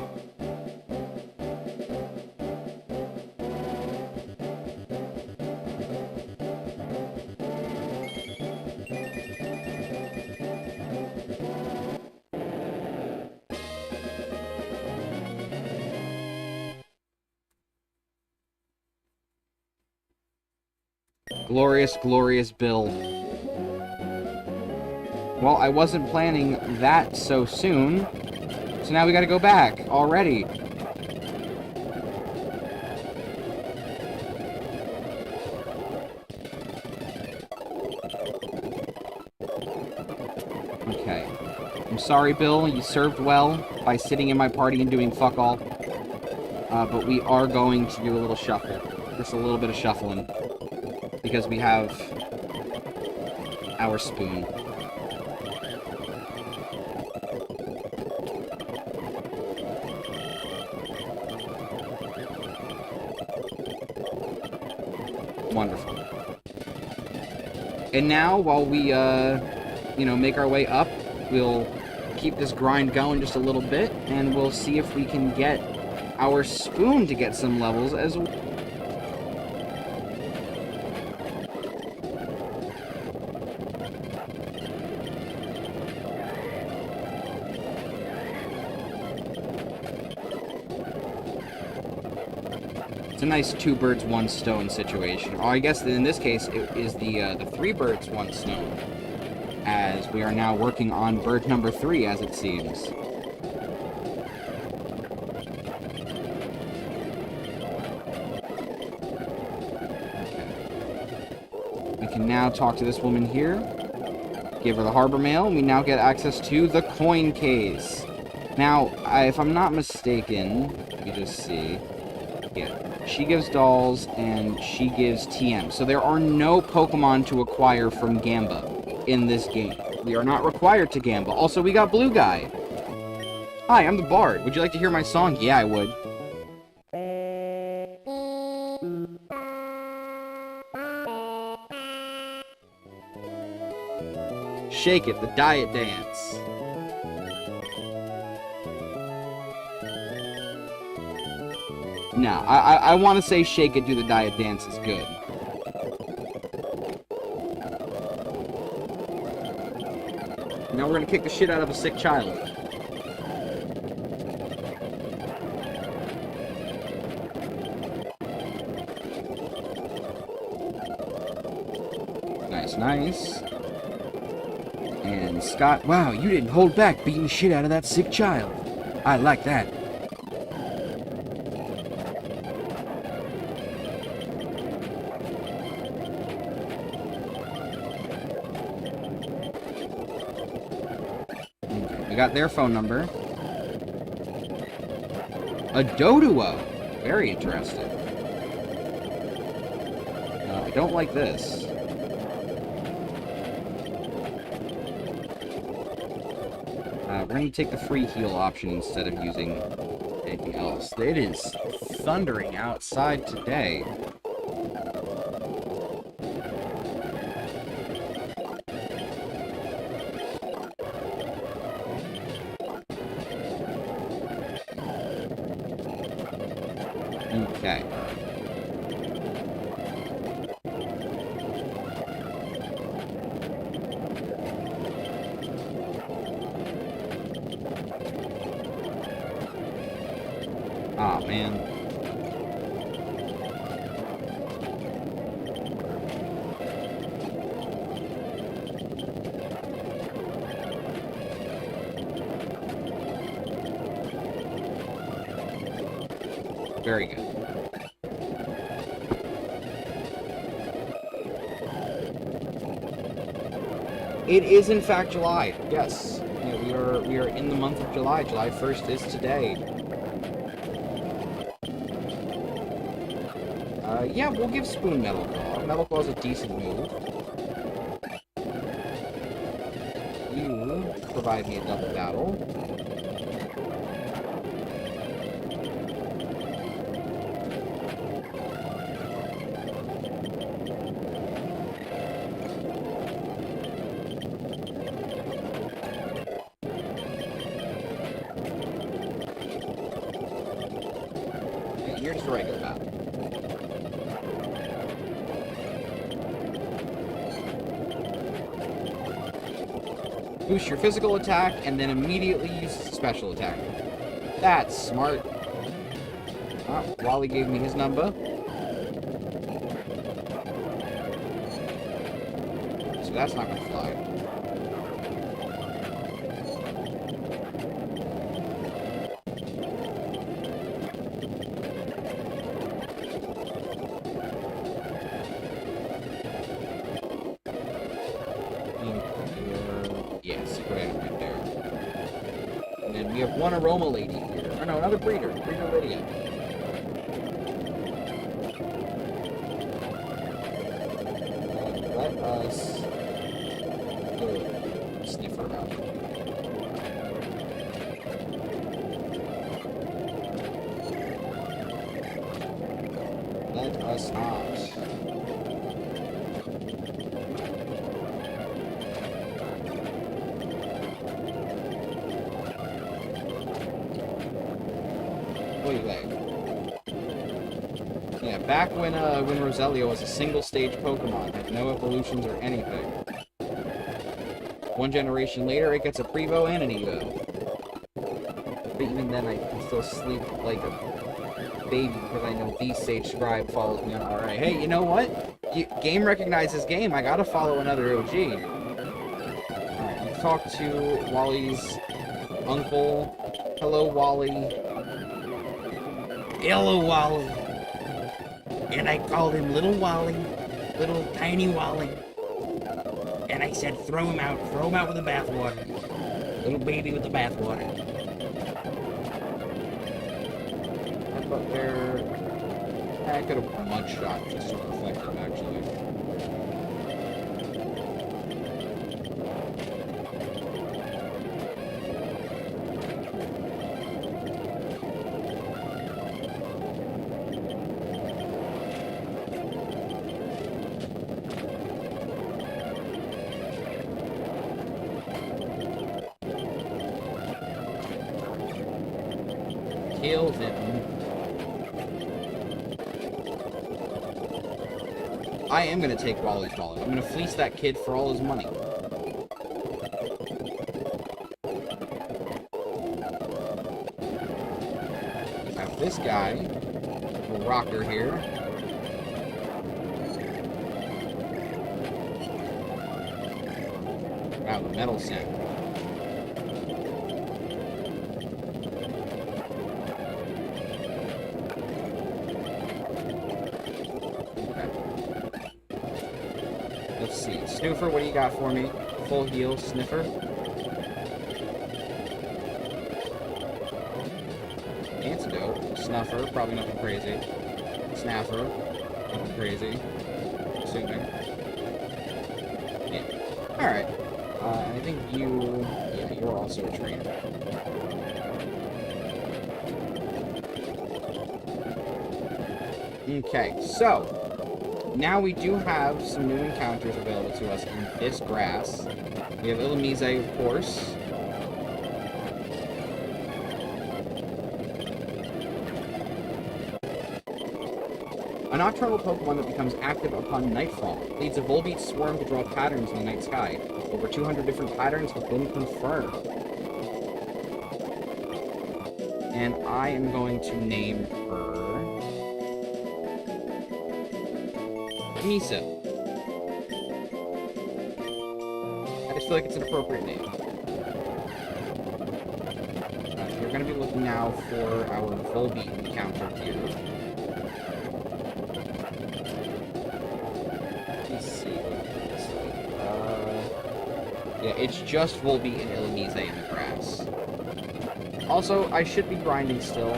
Glorious, glorious build. Well, I wasn't planning that so soon, so now we gotta go back already. Okay. I'm sorry, Bill. You served well by sitting in my party and doing fuck all. But we are going to do a little shuffle. Just a little bit of shuffling. Because we have our spoon. Wonderful. And now, while we, you know, make our way up, we'll keep this grind going just a little bit, and we'll see if we can get our spoon to get some levels as well. It's a nice two birds, one stone situation. Or I guess in this case, it is the three birds, one stone. As we are now working on bird number 3, as it seems. Okay. We can now talk to this woman here. Give her the harbor mail, and we now get access to the coin case. Now, if I'm not mistaken, let me just see. Yeah. She gives dolls, and she gives TM. So there are no Pokemon to acquire from Gamba in this game. We are not required to Gamba. Also, we got Blue Guy. Hi, I'm the Bard. Would you like to hear my song? Yeah, I would. Shake It, the Diet Dance. No, I want to say Shake It, Do the Diet Dance is good. Now we're going to kick the shit out of a sick child. Nice, nice. And Scott, wow, you didn't hold back beating the shit out of that sick child. I like that. We got their phone number. A Doduo. Very interesting. I don't like this. We're going to take the free heal option instead of using anything else. It is thundering outside today. Okay. Aw, man. Very good. It is in fact July. Yes. Yeah, we are in the month of July. July 1st is today. Yeah, we'll give Spoon Metal Claw. Metal Claw's a decent move. You provide me a double battle. You're just a regular battle. Boost your physical attack, and then immediately use special attack. That's smart. Oh, Wally gave me his number. So that's not gonna fly. Yes, go ahead. one aroma lady here. Oh no, another breeder. Breeder Lydia. Let us sniffer out. Let us not. Yeah, back when Roselia was a single-stage Pokemon, had no evolutions or anything. One generation later, it gets a Prevo and an Evo. But even then, I can still sleep like a baby because I know V-Sage Scribe follows me on RA. Hey, you know what? Game recognizes game. I gotta follow another OG. Alright, let's talk to Wally's uncle. Hello, Wally. Hello, Wally. And I called him Little Wally. Little tiny Wally. And I said, throw him out with the bathwater. Little baby with the bathwater. But I could have mud-shot just to reflect him, actually. Killed him. I am going to take Wally's wallet. I'm going to fleece that kid for all his money. We have this guy, a rocker here. Wow, the metal sound. Let's see. Snoofer, what do you got for me? Full heal, Sniffer. Antidote, Snuffer, probably nothing crazy. Snaffer, nothing crazy. Assuming. Yeah. Alright. I think yeah, you're also a trainer. Okay, so now we do have some new encounters available to us in this grass. We have Illumise, of course. A nocturnal Pokemon that becomes active upon nightfall. Leads a Volbeat swarm to draw patterns in the night sky. Over 200 different patterns have been confirmed. And I am going to name her Misa. I just feel like it's an appropriate name. We're going to be looking now for our Volbeat encounter here. Let's see what this is like. Yeah, it's just Volbeat and Illumise in the grass. Also, I should be grinding still.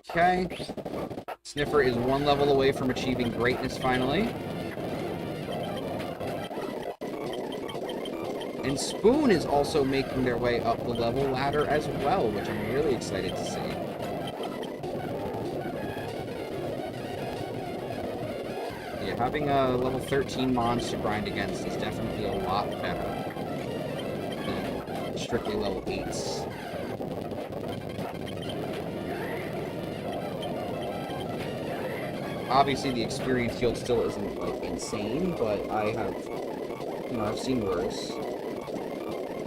Okay. Sniffer is one level away from achieving greatness finally. And Spoon is also making their way up the level ladder as well, which I'm really excited to see. Yeah, having a level 13 monster grind against is definitely a lot better than strictly level 8s. Obviously, the experience yield still isn't, like, insane, but I have, you know, I've seen worse.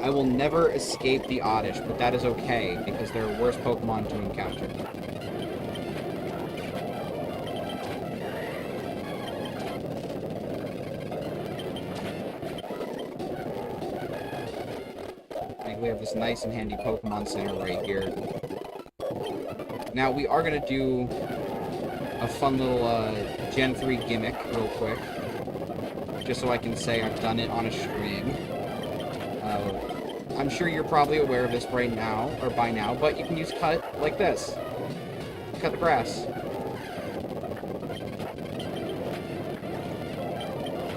I will never escape the Oddish, but that is okay, because there are worse Pokemon to encounter. have this nice and handy Pokemon Center right here. Now, we are going to do a fun little Gen 3 gimmick real quick. Just so I can say I've done it on a stream. I'm sure you're probably aware of this right now, or by now, but you can use cut like this. Cut the grass.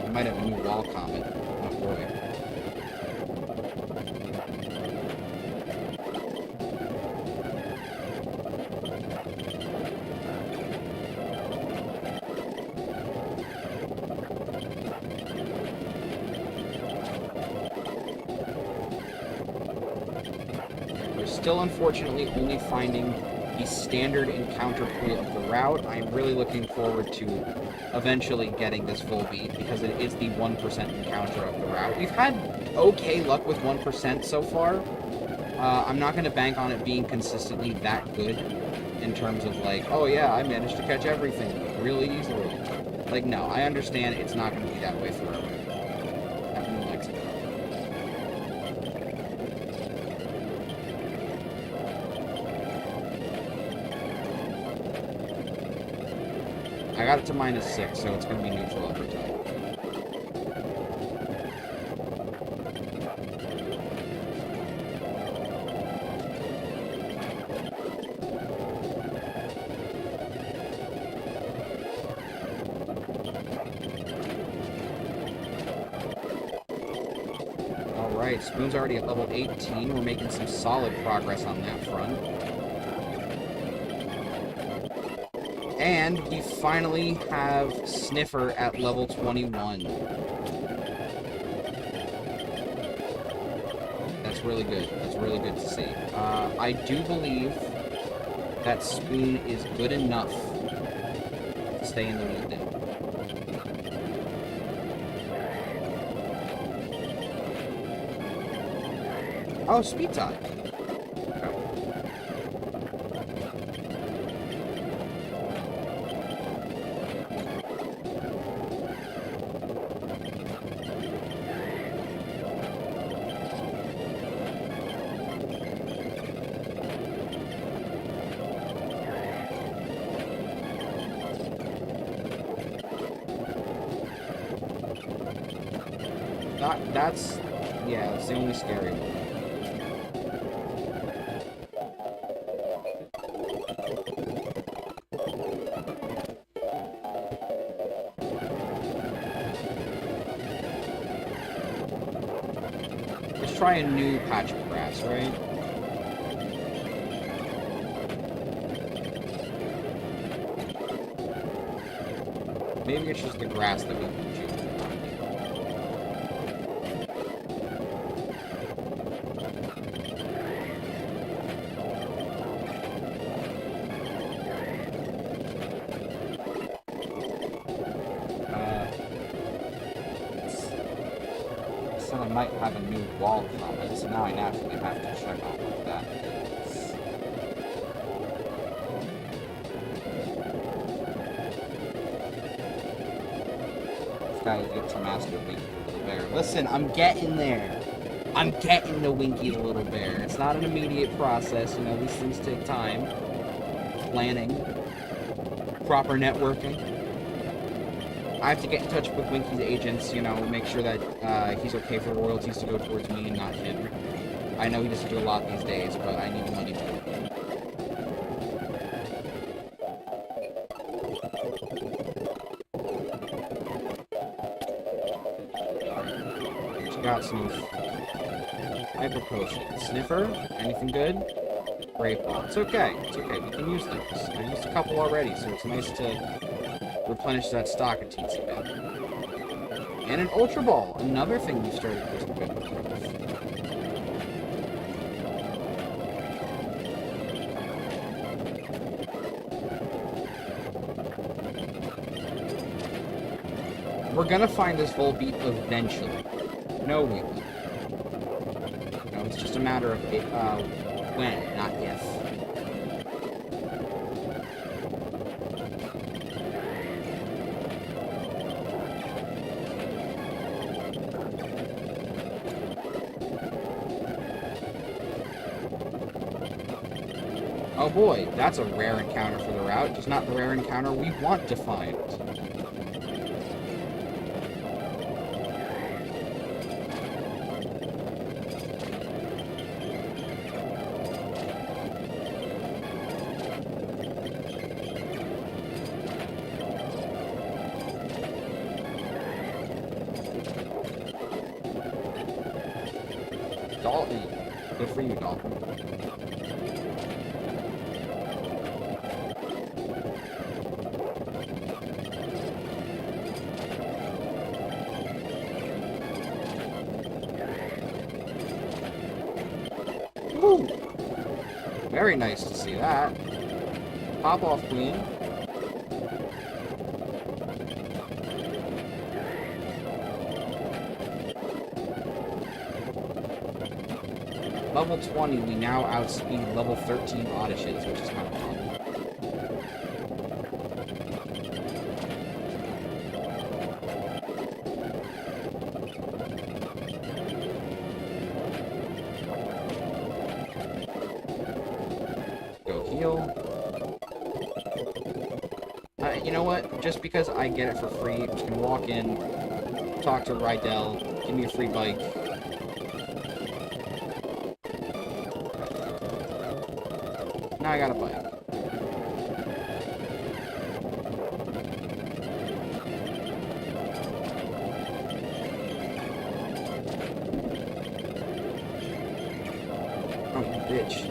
I might have a new wall comment. Oh boy. Still, unfortunately, only finding the standard encounter pool of the route. I'm really looking forward to eventually getting this full beat, because it is the 1% encounter of the route. We've had okay luck with 1% so far. I'm not going to bank on it being consistently that good in terms of like, oh yeah, I managed to catch everything really easily. Like, no, I understand it's not going to be that way forever. Everyone likes it. I got it to -6, so it's going to be neutral every time. Alright, Spoon's already at level 18. We're making some solid progress on that front. And we finally have Sniffer at level 21. That's really good. That's really good to see. I do believe that Spoon is good enough to stay in the lead now. Oh, speed tie. That's the only scary one. Let's try a new patch of grass, right? Maybe it's just the grass that we can choose. I might have a new wall comment, so now I naturally have to check out what that is. This guy gets to master Winky the Little Bear. Listen, I'm getting there. I'm getting to Winky the Little Bear. It's not an immediate process, you know, these things take time. Planning. Proper networking. I have to get in touch with Winky's agents, you know, make sure that he's okay for royalties to go towards me and not him. I know he doesn't do a lot these days, but I need the money to. Got some hyper potions. Sniffer, anything good? Brave Ball. It's okay. It's okay. We can use those. I used a couple already, so it's nice to replenish that stock a teensy bit. And an Ultra Ball, another thing we started using good with. We're gonna find this full beat eventually. No, we will. No, it's just a matter of when, not if. Oh boy, that's a rare encounter for the route, just not the rare encounter we want to find. Dalton. Good for you, Dalton. Woo! Very nice to see that. Pop off, Queen. Level 20, we now outspeed level 13 Odyshes, which is kind of fun. Go heal. You know what? Just because I get it for free, I'm just gonna walk in, talk to Rydell, give me a free bike. Now I got a bike. Oh, you bitch.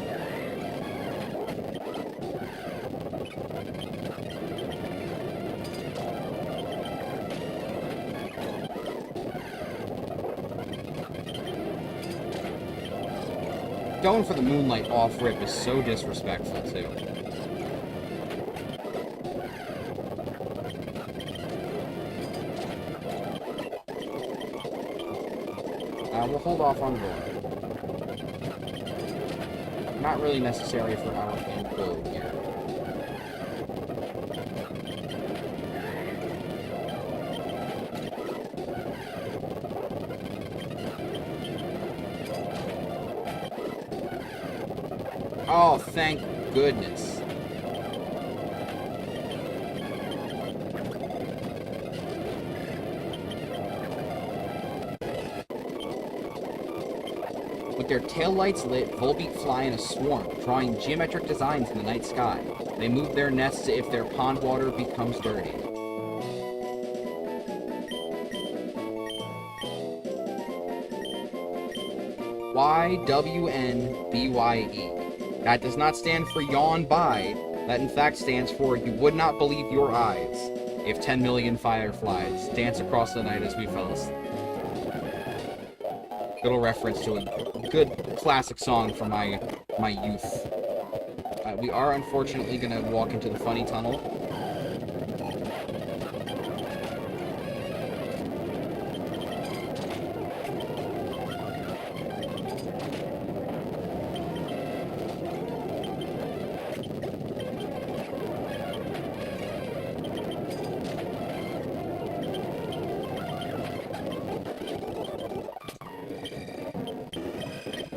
Going for the moonlight off-rip is so disrespectful, too. We'll hold off on Roar. Not really necessary for our end goal here. Oh, thank goodness. With their taillights lit, Volbeat fly in a swarm, drawing geometric designs in the night sky. They move their nests if their pond water becomes dirty. YWNBYE. That does not stand for yawn by. That in fact stands for you would not believe your eyes if 10 million fireflies dance across the night as we fell asleep. Little reference to a good classic song from my youth. We are unfortunately going to walk into the funny tunnel.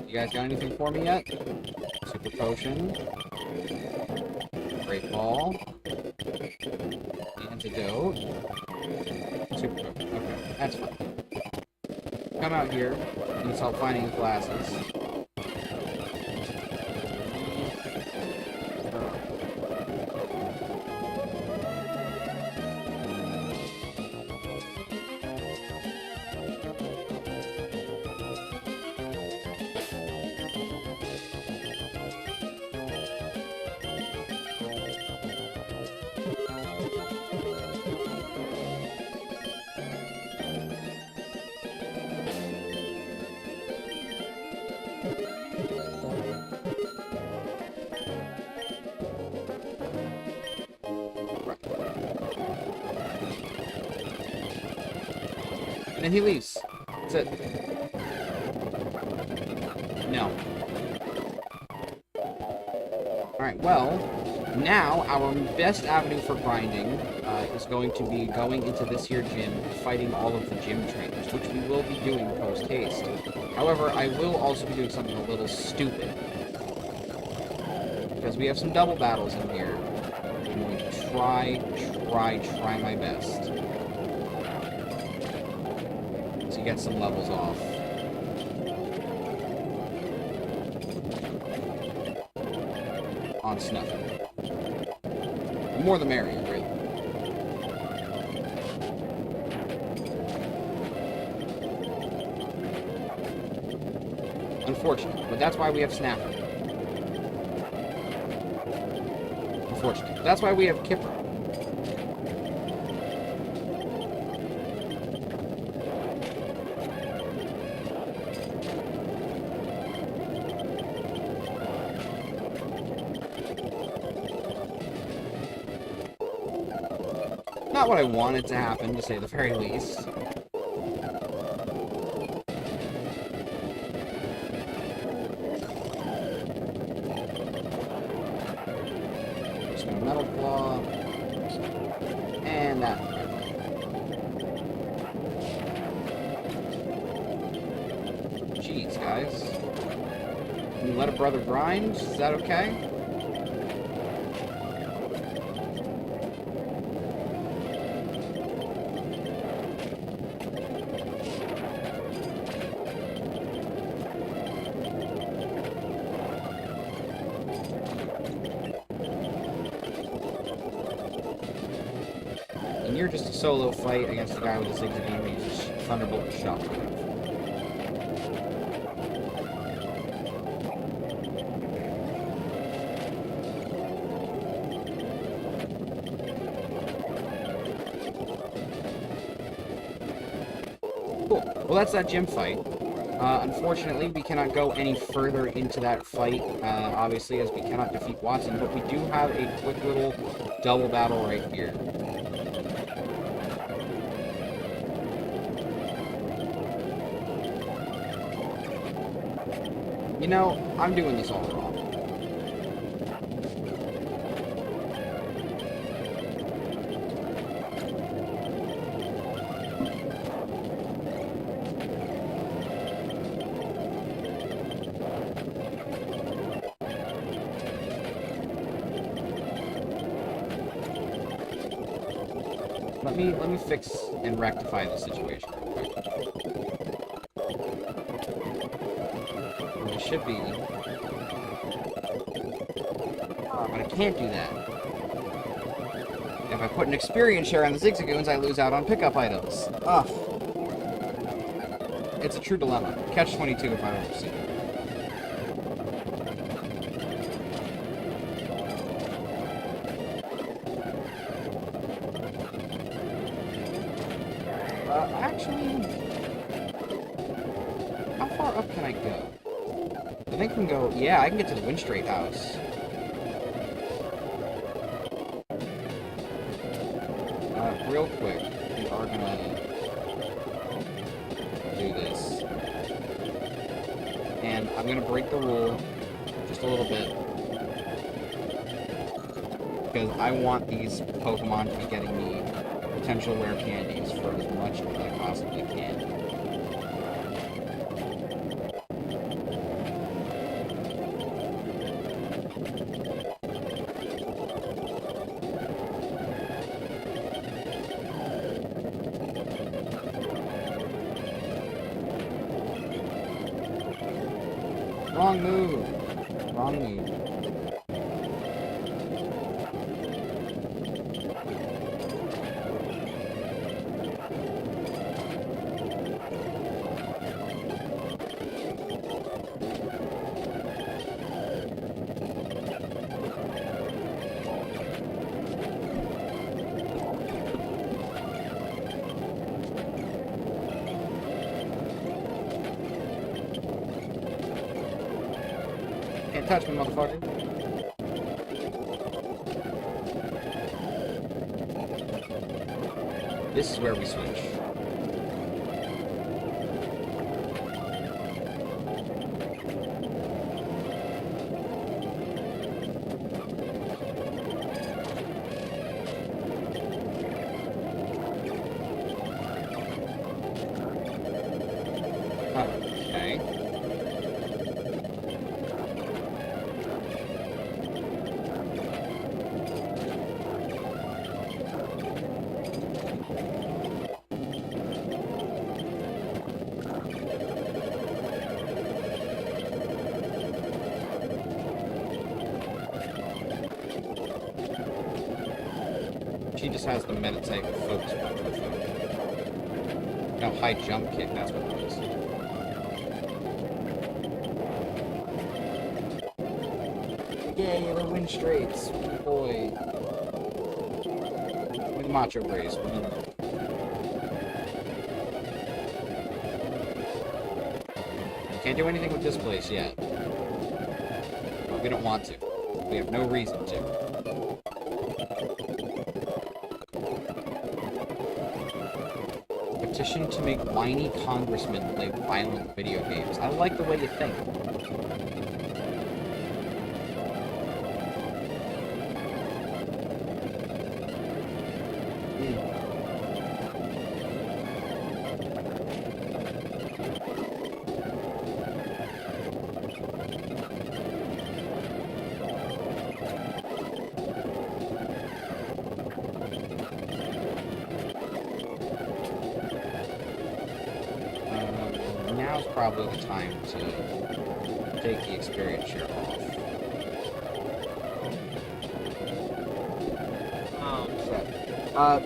You guys got anything for me yet? Super potion. Great ball. Antidote. Super potion. Okay, that's fine. Come out here. Needs help finding the glasses. And he leaves. That's it. No. Alright, well, now our best avenue for grinding is going to be going into this here gym and fighting all of the gym trainers, which we will be doing post-haste. However, I will also be doing something a little stupid. because we have some double battles in here. I'm going to try my best to get some levels off. On Snuffer. The more the merrier, really. Unfortunate, but that's why we have Snapper. Unfortunate, but that's why we have Kipper. Not what I wanted to happen, to say the very least. Just gonna Metal Claw. And that. Jeez, guys. Can you let a brother grind? Is that okay? And you're just a solo fight against a guy with a Zigzagoon who uses Thunderbolt and Shockwave. Cool. Well, that's that gym fight. Unfortunately, we cannot go any further into that fight, obviously, as we cannot defeat Watson, but we do have a quick little double battle right here. You know, I'm doing this all wrong. Let me fix and rectify the situation real quick. It should be. But I can't do that. If I put an experience share on the Zigzagoons, I lose out on pickup items. Ugh. It's a true dilemma. Catch-22 if I've ever seen it. Actually, how far up can I go? I think I can go, yeah, I can get to the Windstraight house. Real quick, we are gonna do this. And I'm gonna break the rule just a little bit. Because I want these Pokemon to be getting me potential rare candies for as much as I possibly can. Wrong move. Wrong move. Can't touch me, motherfucker. This is where we switch. Okay. she just has the meditate with focus point with him. No, high jump kick, that's what it is. Yay, the win straights. Boy. With Macho Brace. Can't do anything with this place yet. But we don't want to. We have no reason to. Petition to make whiny congressmen play violent video games. I like the way you think. Now's probably the time to take the experience share off.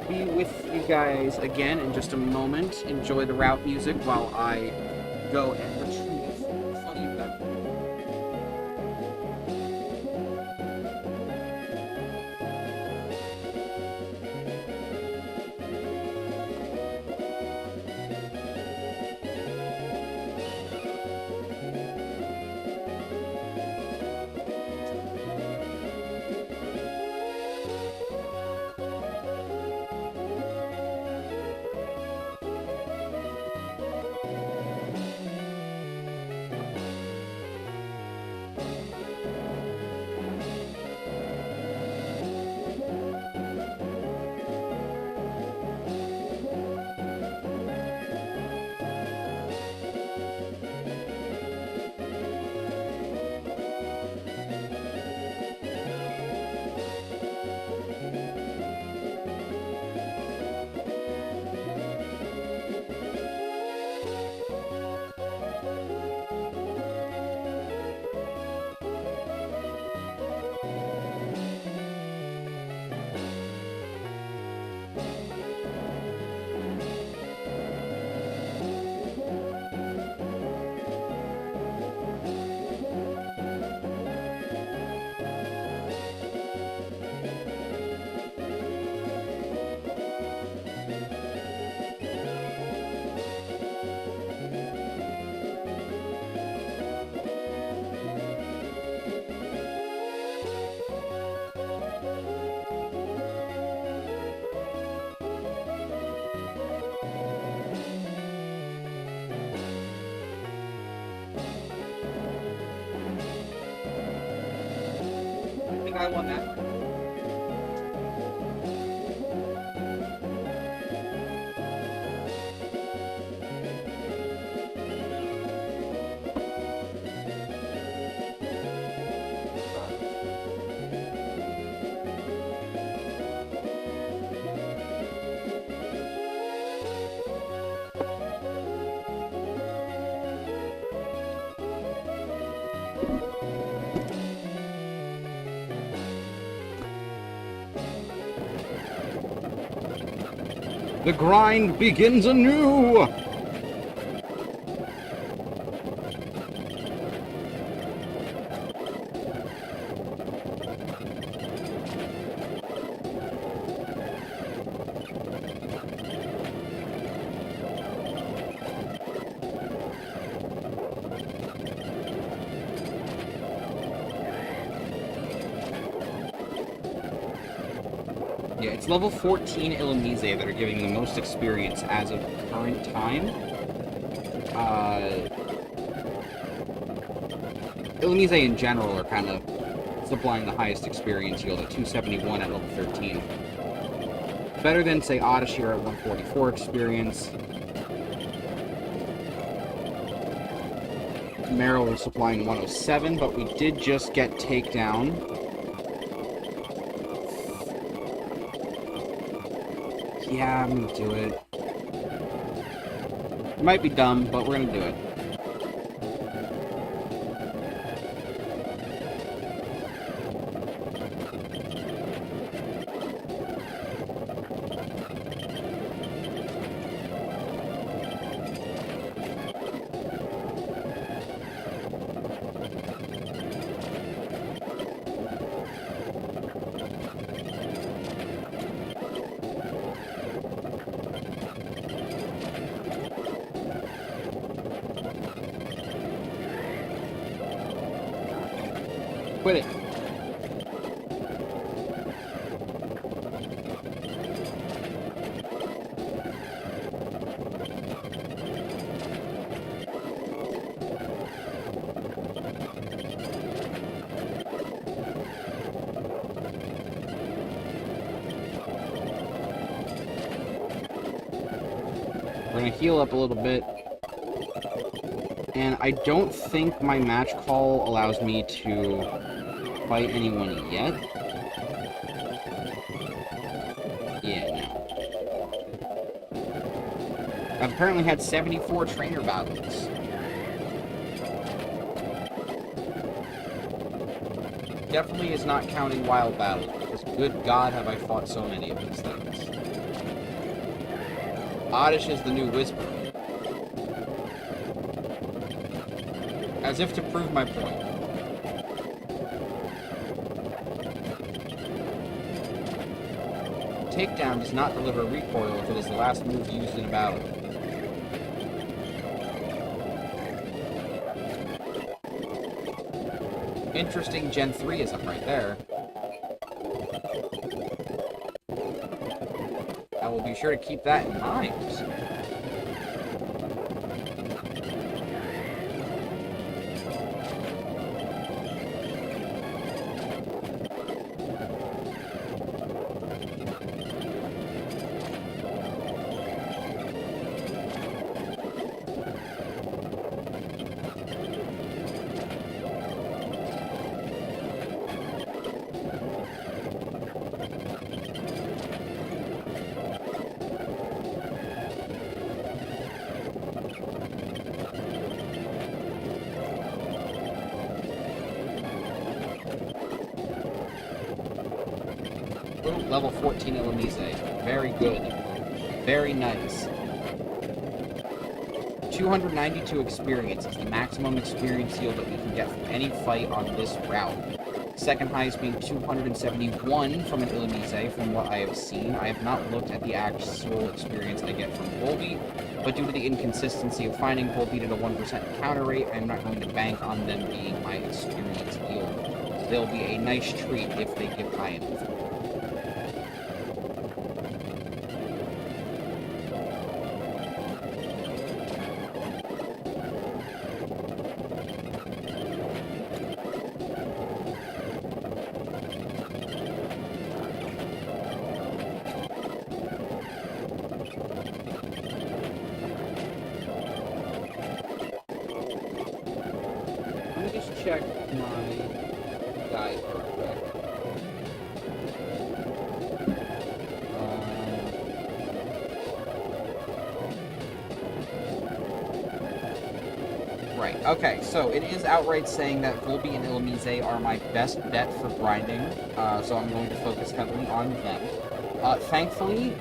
Be with you guys again in just a moment. Enjoy the route music while I go and retrieve funny event. I won that. The grind begins anew! Yeah, it's level 14 Illumise that are giving the most experience as of current time. Illumise in general are kind of supplying the highest experience yield at 271 at level 13. Better than, say, Odashir at 144 experience. Meryl is supplying 107, but we did just get takedown. Yeah, I'm gonna do it. It might be dumb, but we're gonna do it. quit it. We're gonna heal up a little bit. And I don't think my match call allows me to fight anyone yet. Yeah, no. I've apparently had 74 trainer battles. Definitely is not counting wild battles, because good God have I fought so many of these things. Oddish is the new Whisper. As if to prove my point. Takedown does not deliver recoil if it is the last move used in a battle. Interesting Gen 3ism right there. I will be sure to keep that in mind. Level 14 Illumise. Very good. Very nice. 292 experience is the maximum experience yield that we can get from any fight on this route. Second highest being 271 from an Illumise, from what I have seen. I have not looked at the actual experience I get from Volbeat, but due to the inconsistency of finding Volbeat at a 1% counter rate, I'm not going to bank on them being my experience yield. They'll be a nice treat if they give high enough. Check my guide real quick. Right, okay, so it is outright saying that Volbeat and Illumise are my best bet for grinding, so I'm going to focus heavily on them. Thankfully,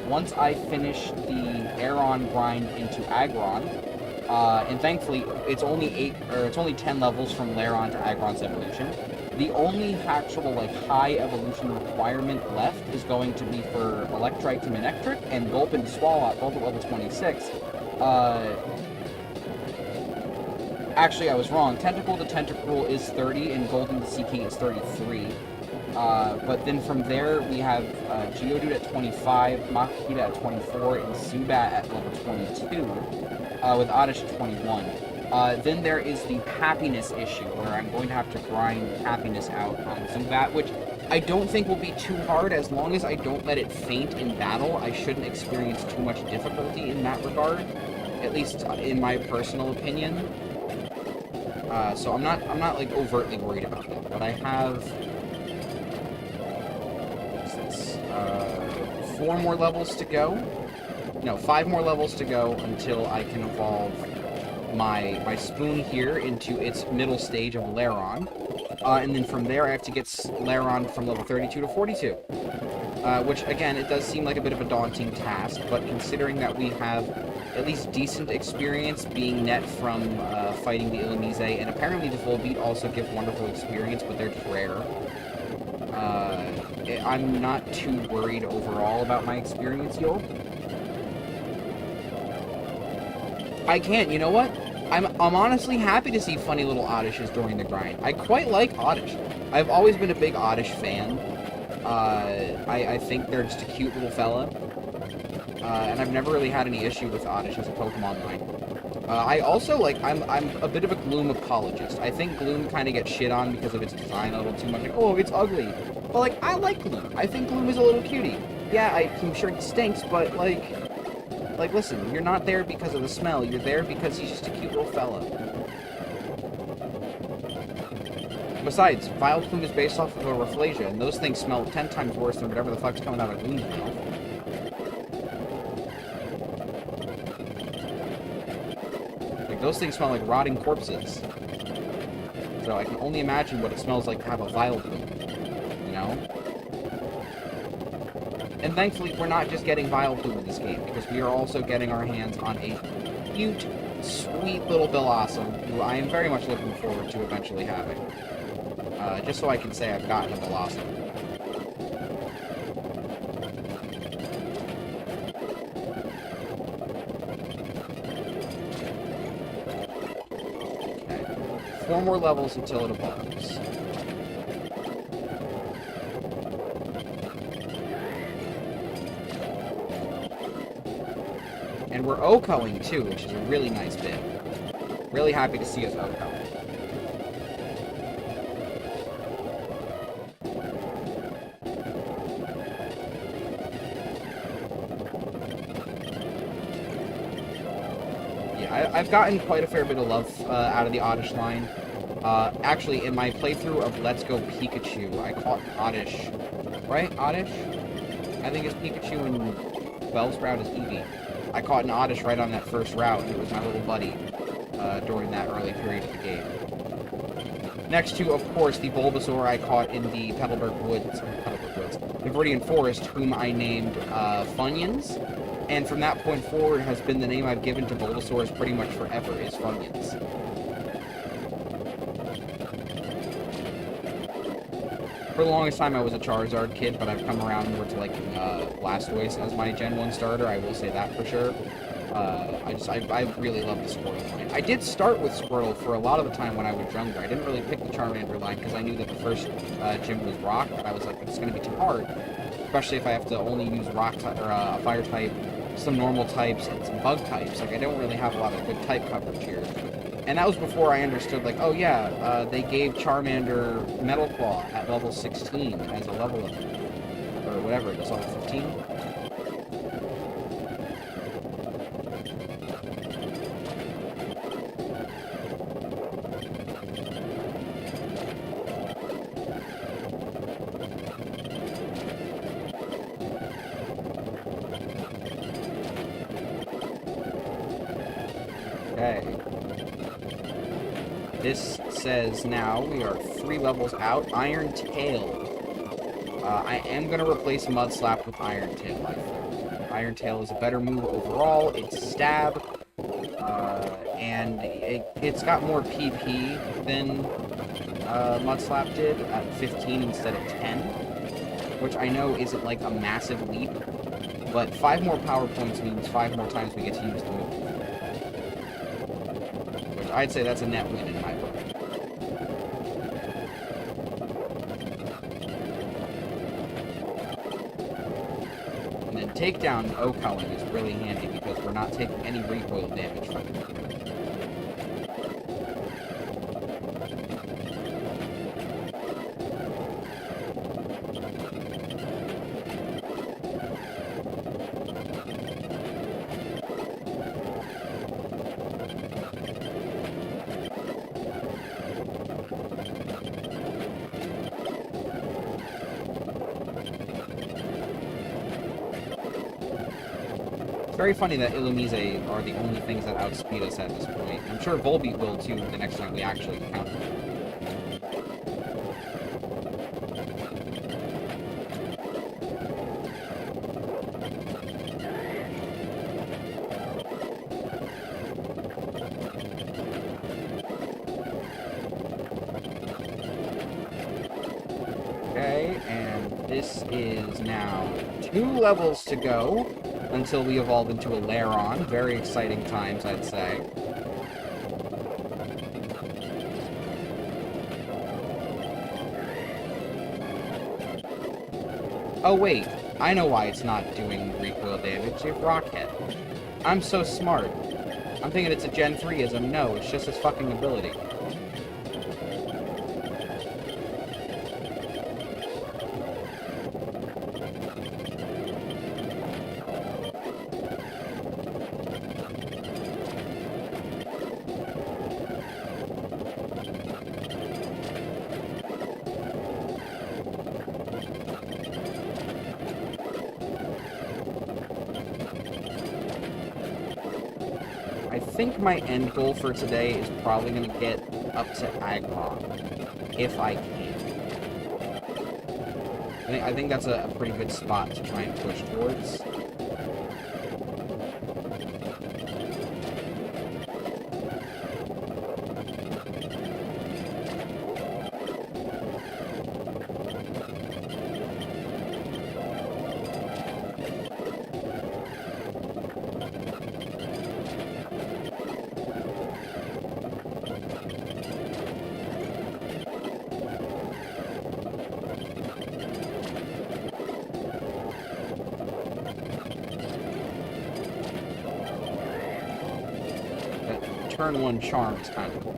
once I finish the Aeron grind into Aggron, and thankfully, it's only 10 levels from Lairon to Aggron's evolution. The only actual, high evolution requirement left is going to be for Electrike to Manectric and Gulpin to Swalot, both at level 26. Actually, I was wrong. Tentacle to Tentacruel is 30, and Golden to Seaking is 33. But then from there, we have Geodude at 25, Makita at 24, and Zubat at level 22. With Oddish at 21. Then there is the happiness issue, where I'm going to have to grind happiness out on Zubat, which I don't think will be too hard. As long as I don't let it faint in battle, I shouldn't experience too much difficulty in that regard, at least in my personal opinion. So I'm not overtly worried about that, but I have 4 more levels to go. No, 5 more levels to go until I can evolve my spoon here into its middle stage of Lairon. And then from there, I have to get Lairon from level 32 to 42. Which, again, it does seem like a bit of a daunting task, but considering that we have at least decent experience being net from fighting the Illumise, and apparently the Volbeat also give wonderful experience, but they're just rare. I'm not too worried overall about my experience yield. You know what? I'm honestly happy to see funny little Oddishes during the grind. I quite like Oddish. I've always been a big Oddish fan. I think they're just a cute little fella. And I've never really had any issue with Oddish as a Pokemon line. I also, like, I'm a bit of a Gloom apologist. I think Gloom kind of gets shit on because of its design a little too much. Like, oh, it's ugly. But, like, I like Gloom. I think Gloom is a little cutie. Yeah, I'm sure it stinks, but, like, listen, you're not there because of the smell. You're there because he's just a cute little fella. Besides, Vileplume is based off of a Rafflesia, and those things smell 10 times worse than whatever the fuck's coming out of Gloom's mouth. Like, those things smell like rotting corpses. So I can only imagine what it smells like to have a Vileplume, you know? And thankfully, we're not just getting Vileplume in this game, because we are also getting our hands on a cute, sweet little Bellossom, who I am very much looking forward to eventually having. Just so I can say I've gotten a Bellossom. Okay. 4 more levels until it evolves. And we're OHKOing too, which is a really nice bit. Really happy to see us OHKO. I've gotten quite a fair bit of love out of the Oddish line. Actually, in my playthrough of Let's Go Pikachu, I caught Oddish. Right? Oddish? I think it's Pikachu and Bellsprout is Eevee. I caught an Oddish right on that first route, and it was my little buddy during that early period of the game. Next to, of course, the Bulbasaur I caught in the the Viridian Forest, whom I named Funyuns. And from that point forward has been the name I've given to Bulbasaurs pretty much forever, is Funyuns. For the longest time I was a Charizard kid, but I've come around more to liking Blastoise as my Gen 1 starter, I will say that for sure. I really love the Squirtle line. I did start with Squirtle for a lot of the time when I was younger. I didn't really pick the Charmander line because I knew that the first gym was Rock, but I was like, it's going to be too hard. Especially if I have to only use Rock or a Fire type, some normal types, and some Bug types. Like, I don't really have a lot of good type coverage here. And that was before I understood, like, oh yeah, they gave Charmander Metal Claw at level 16 as a level up, or whatever, it was level 15? Okay. This says now we are 3 levels out. Iron Tail. I am going to replace Mud Slap with Iron Tail, I think. Iron Tail is a better move overall. It's stab. And it's got more PP than Mud Slap did at 15 instead of 10. Which I know isn't like a massive leap. But 5 more power points means 5 more times we get to use the move. I'd say that's a net win in my book. And then takedown OHKOing is really handy because we're not taking any recoil damage from it. Very funny that Illumise are the only things that outspeed us at this point. I'm sure Volbeat will too the next time we actually encounter them. Okay, and this is now 2 levels to go until we evolve into a Lairon. Very exciting times, I'd say. Oh wait, I know why it's not doing recoil damage. You have Rockhead. I'm so smart. I'm thinking it's a Gen 3ism. No, it's just his fucking ability. I think my end goal for today is probably going to get up to Agmon, if I can. I think that's a pretty good spot to try and push towards. Turn 1 charm is kind of cool.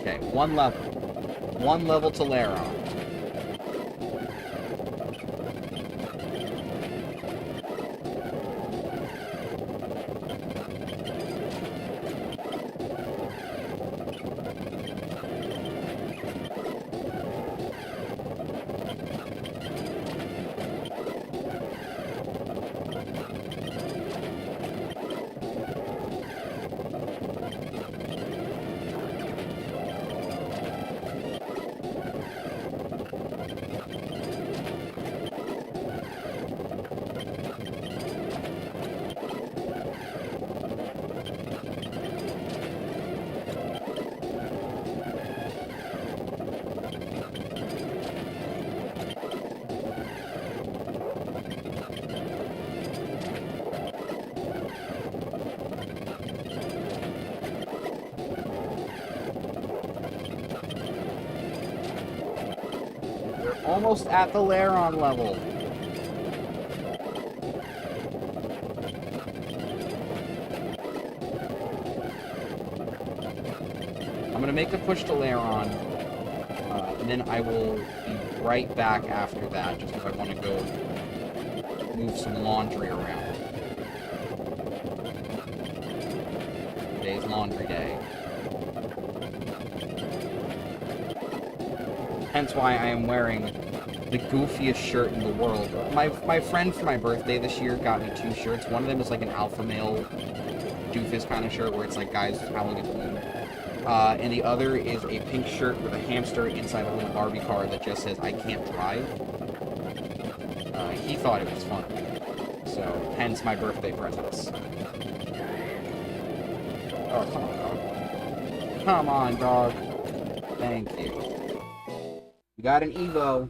Okay, one level. One level to Laron. Almost at the Laron level. I'm gonna make a push to Laron, and then I will be right back after that, just because I want to go move some laundry around. Today's laundry day. Hence why I am wearing the goofiest shirt in the world. My friend for my birthday this year got me 2 shirts. One of them is like an alpha male doofus kind of shirt where it's like guys howling at the moon. And the other is a pink shirt with a hamster inside a little Barbie car that just says, "I can't drive." He thought it was fun. So, hence my birthday presents. Oh, come on, dog. Come on, dog. Thank you. You got an Evo.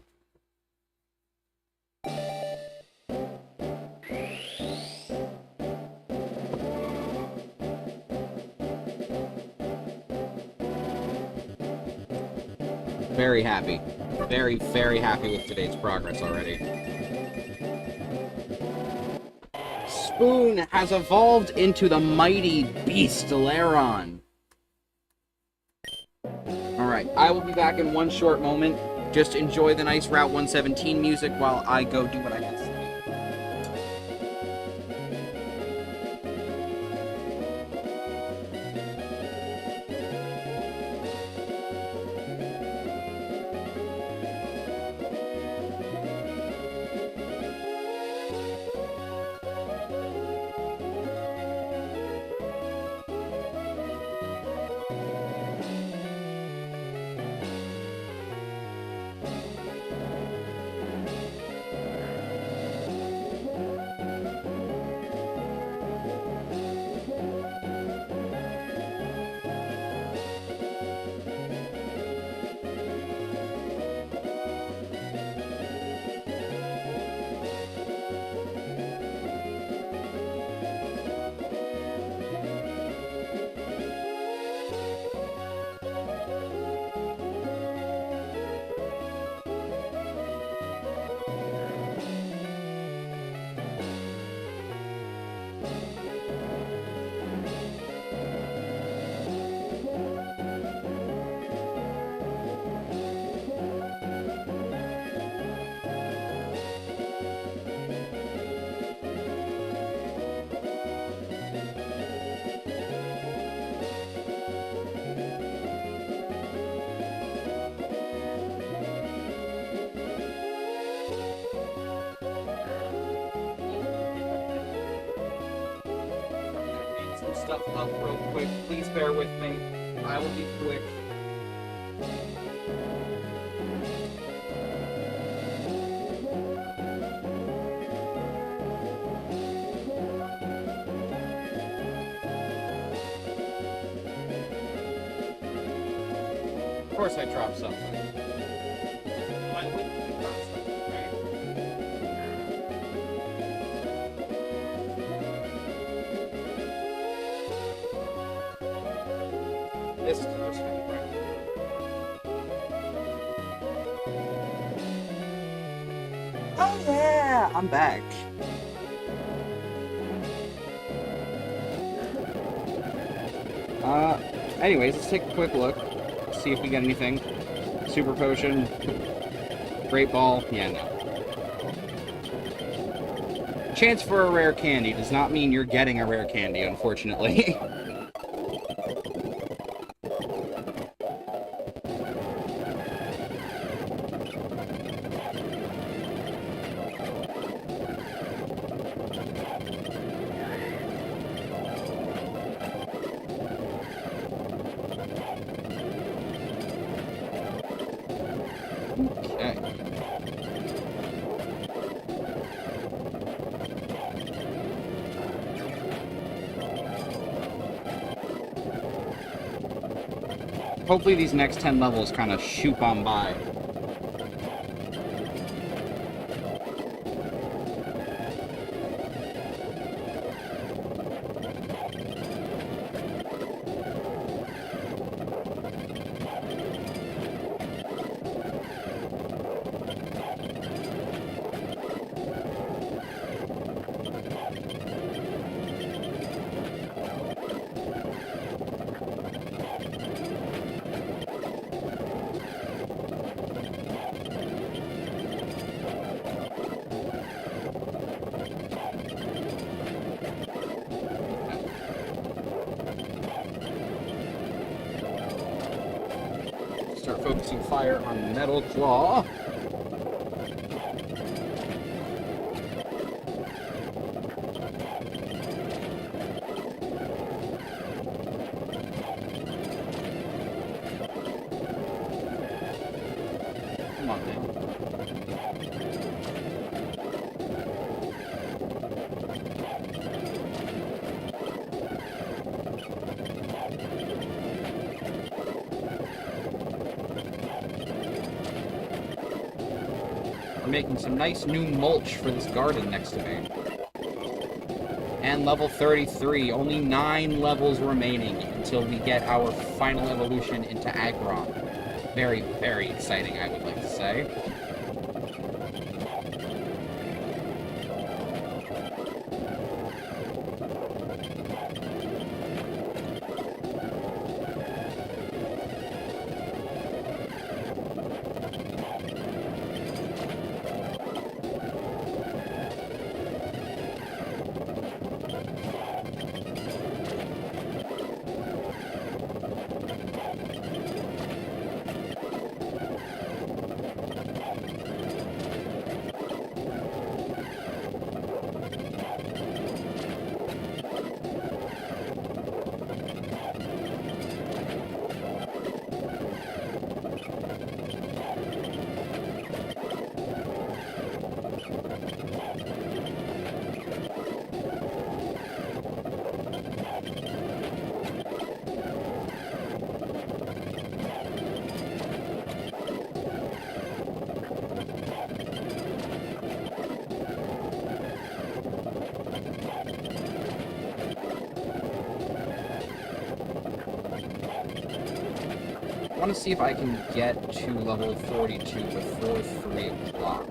Very happy. Very, very happy with today's progress already. Spoon has evolved into the mighty beast Laron. Alright, I will be back in one short moment. Just enjoy the nice Route 117 music while I go do what I got to say. up real quick. Please bear with me. I will be quick. Of course I dropped something. Why wouldn't you drop something, right? This is supposed to be right. Oh yeah, I'm back. Anyways, let's take a quick look. See if we get anything. Super Potion. Great Ball. Yeah, no. Chance for a rare candy does not mean you're getting a rare candy, unfortunately. Okay. Hopefully these next 10 levels kind of shoot on by. Start focusing fire on Metal Claw. Come on, man. We're making some nice new mulch for this garden next to me. And level 33, only 9 levels remaining until we get our final evolution into Aggron. Very, very exciting, I would like to say. I want to see if I can get to level 42 before 3 o'clock,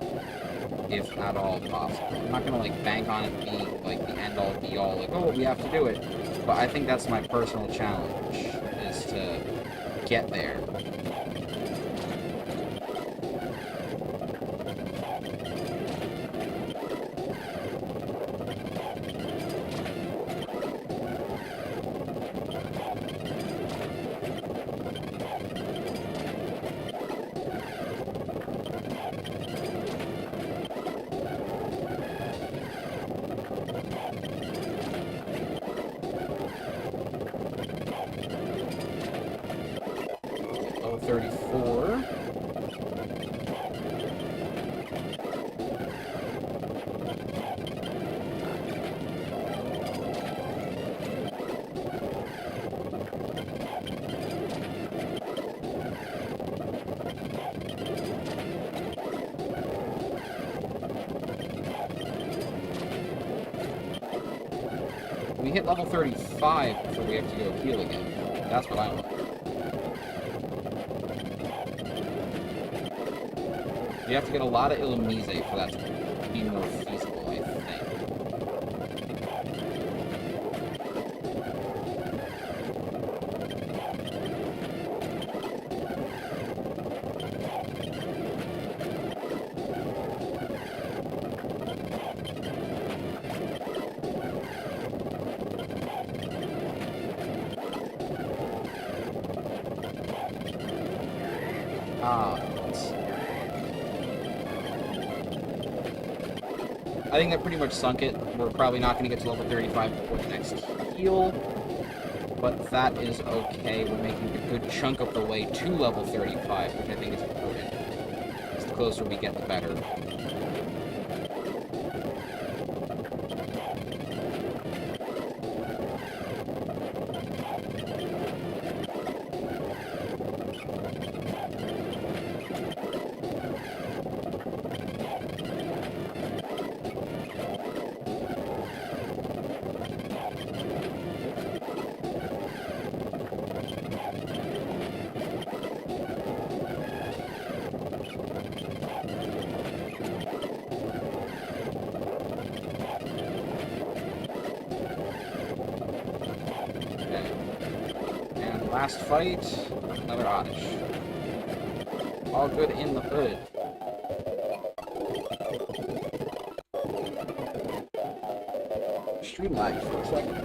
if at all possible. I'm not going to, like, bank on it being, like, the end-all, be-all, like, oh, we have to do it. But I think that's my personal challenge, is to get there. level 34. We hit level 35 before we have to go heal again. That's what I want. You have to get a lot of Illumise for that to be more feasible, I think. I think that pretty much sunk it. We're probably not going to get to level 35 before the next heal, but that is okay. We're making a good chunk of the way to level 35, which I think is important. Because the closer we get, the better. Last fight, another Oddish. All good in the hood. Stream lag for a second.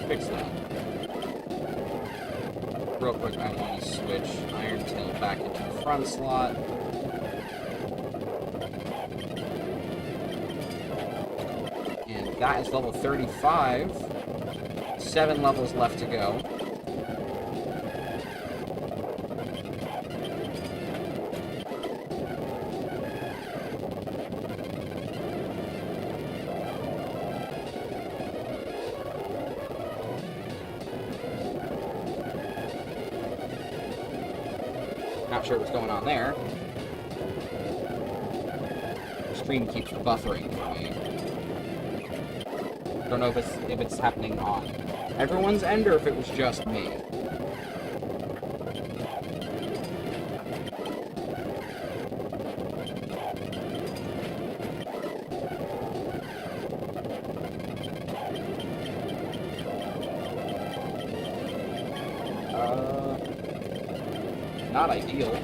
Fix that. Real quick, I want to switch Iron Tail back into the front slot. That is level 35. 7 levels left to go. Not sure what's going on there. The stream keeps buffering for me. Don't know if it's happening on everyone's end or if it was just me. Not ideal.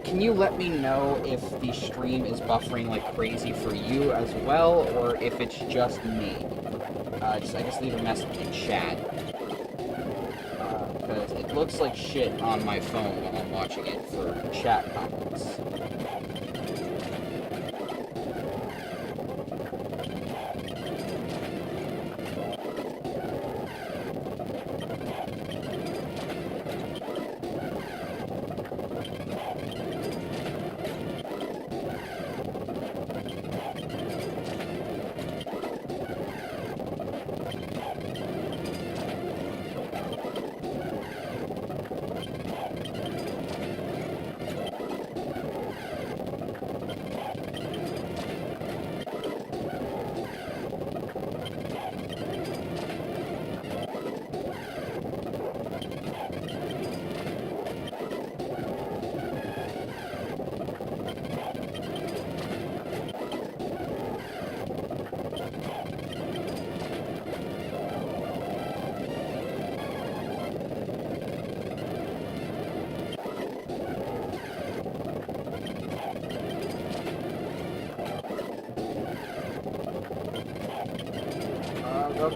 Can you let me know if the stream is buffering like crazy for you as well, or if it's just me? I guess leave a message in chat. Because it looks like shit on my phone while I'm watching it for chat comments.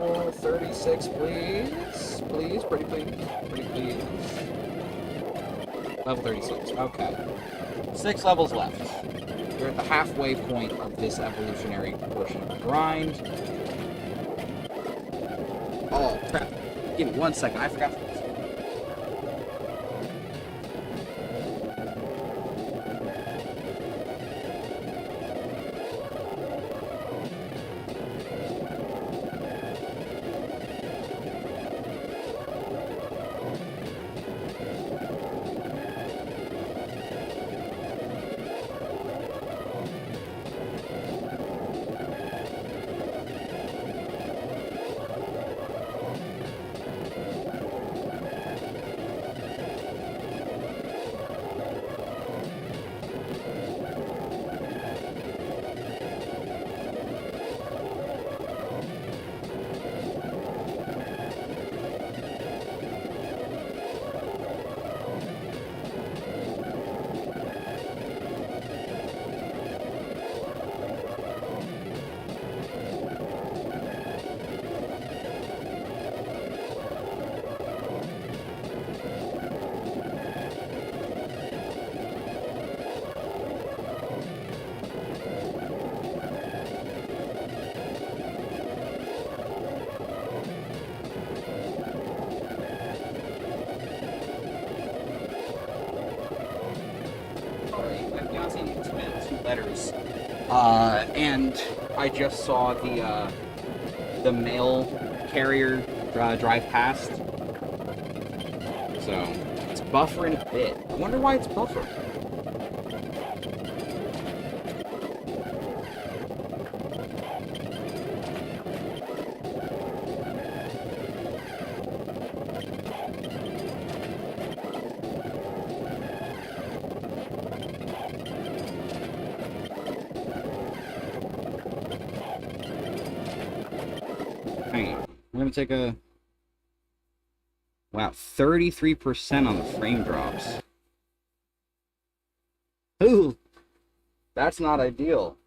level 36, please. Please, pretty please. Pretty please. Level 36, okay. 6 levels left. We're at the halfway point of this evolutionary portion of the grind. Oh, crap. Give me 1 second, I forgot. Letters, and I just saw the mail carrier drive past, so it's buffering a bit. I wonder why it's buffering. Hang on. I'm gonna take a... Wow, 33% on the frame drops. Ooh! That's not ideal.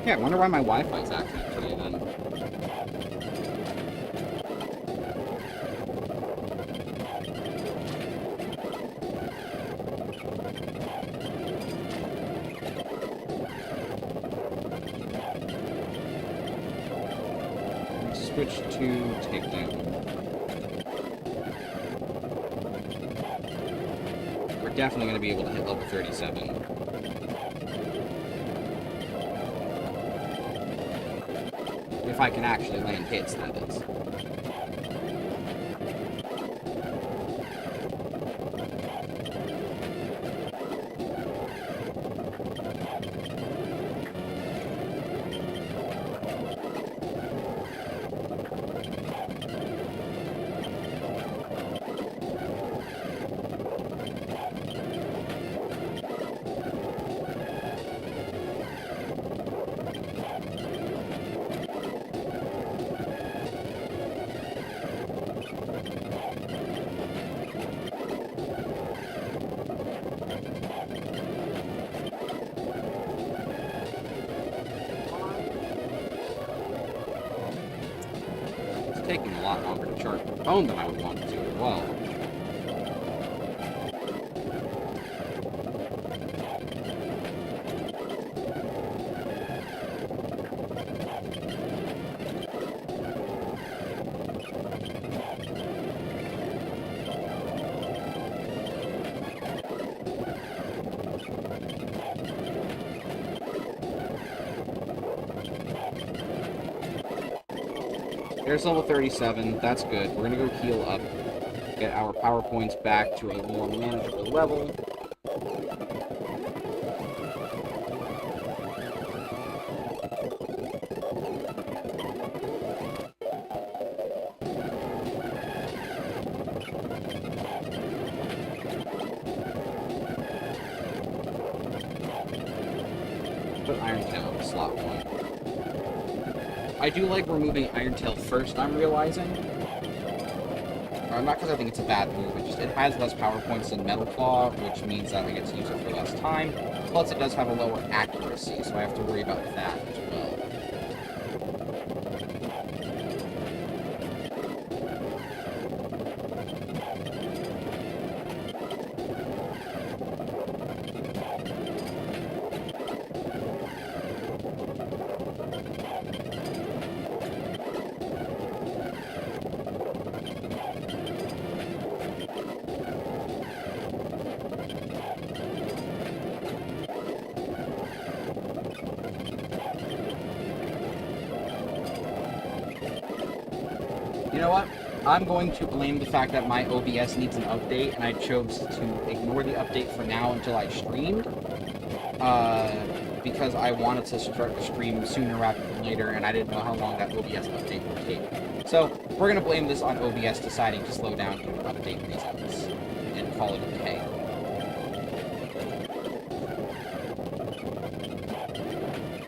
Yeah, I wonder why my Wi-Fi's acting today then. Switch to takedown. We're definitely going to be able to hit level 37. If I can actually land hits, that is. Taking a lot longer to charge the phone than I would want it to as well. There's level 37, that's good. We're gonna go heal up, get our power points back to a more manageable level. Irontail slot 1. I do like removing Irontail first, I'm realizing. Not because I think it's a bad move, it has less power points than Metal Claw, which means that I get to use it for less time. Plus, it does have a lower accuracy, so I have to worry about that as well. You know what? I'm going to blame the fact that my OBS needs an update, and I chose to ignore the update for now until I streamed. Because I wanted to start the stream sooner rather than later, and I didn't know how long that OBS update would take. So, we're going to blame this on OBS deciding to slow down to update results, and call it a day.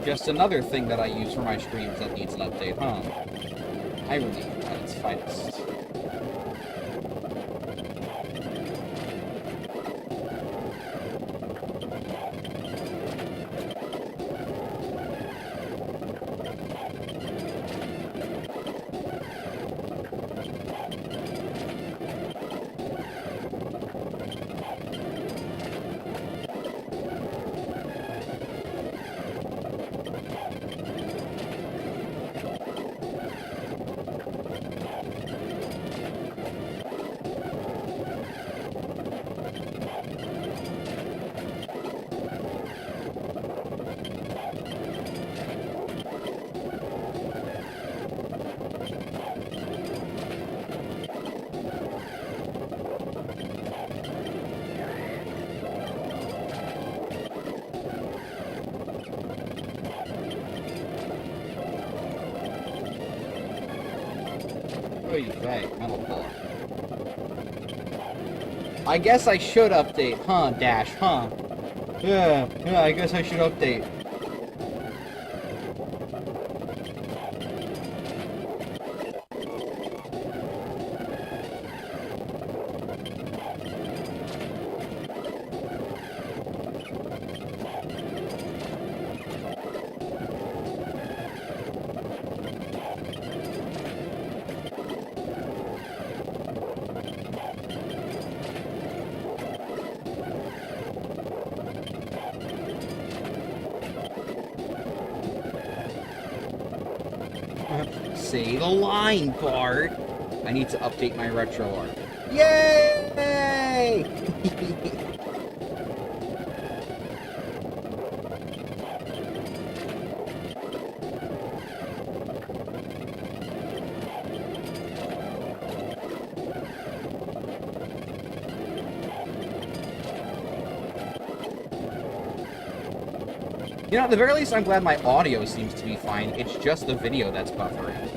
Just another thing that I use for my streams that needs an update, huh? Irony at its finest. Right, Metal Claw. I guess I should update, huh, Dash, huh? Yeah, I guess I should update. Say the line, Bart. I need to update my retro art. Yay! You know, at the very least, I'm glad my audio seems to be fine. It's just the video that's buffering.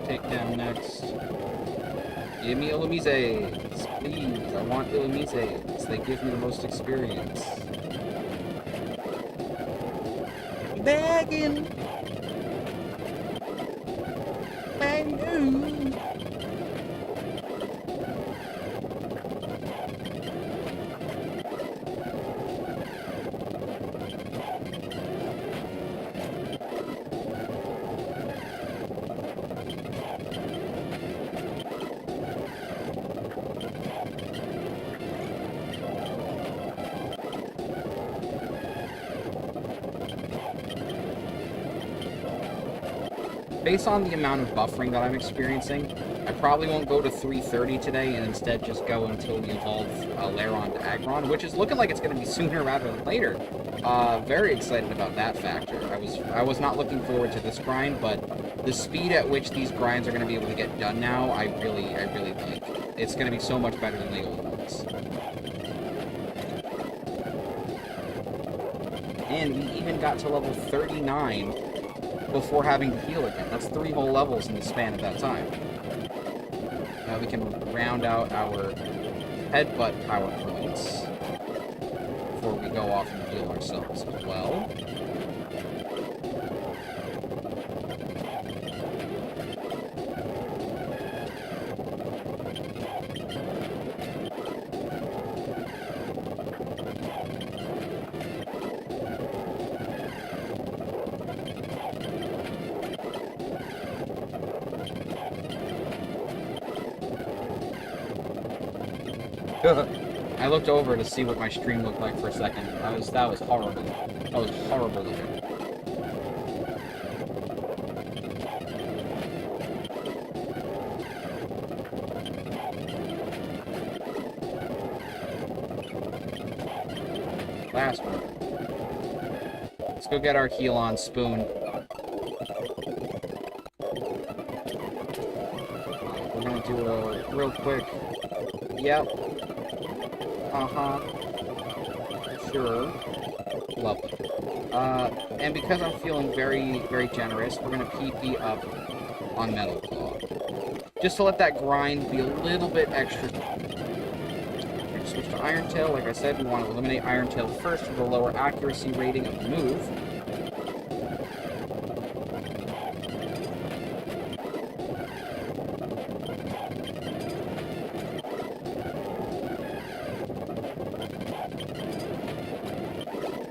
Take down next. Give me Illumises, please. I want Illumises. They give me the most experience. Begging. Bangoo. Based on the amount of buffering that I'm experiencing, I probably won't go to 330 today and instead just go until we evolve Laron to Aggron, which is looking like it's going to be sooner rather than later. Very excited about that factor. I was not looking forward to this grind, but the speed at which these grinds are going to be able to get done now, I really like. It's going to be so much better than the old ones. And we even got to level 39 before having to heal again. That's 3 whole levels in the span of that time. Now we can round out our headbutt power points before we go off and heal ourselves as well. I looked over to see what my stream looked like for a second. That was horrible. That was horrible looking. Last one. Let's go get our heal on Spoon. We're gonna do a real quick. Yep. Uh-huh. Sure. Lovely. And because I'm feeling very, very generous, we're gonna PP up on Metal Claw. Just to let that grind be a little bit extra. We're gonna switch to Iron Tail. Like I said, we want to eliminate Iron Tail first for the lower accuracy rating of the move.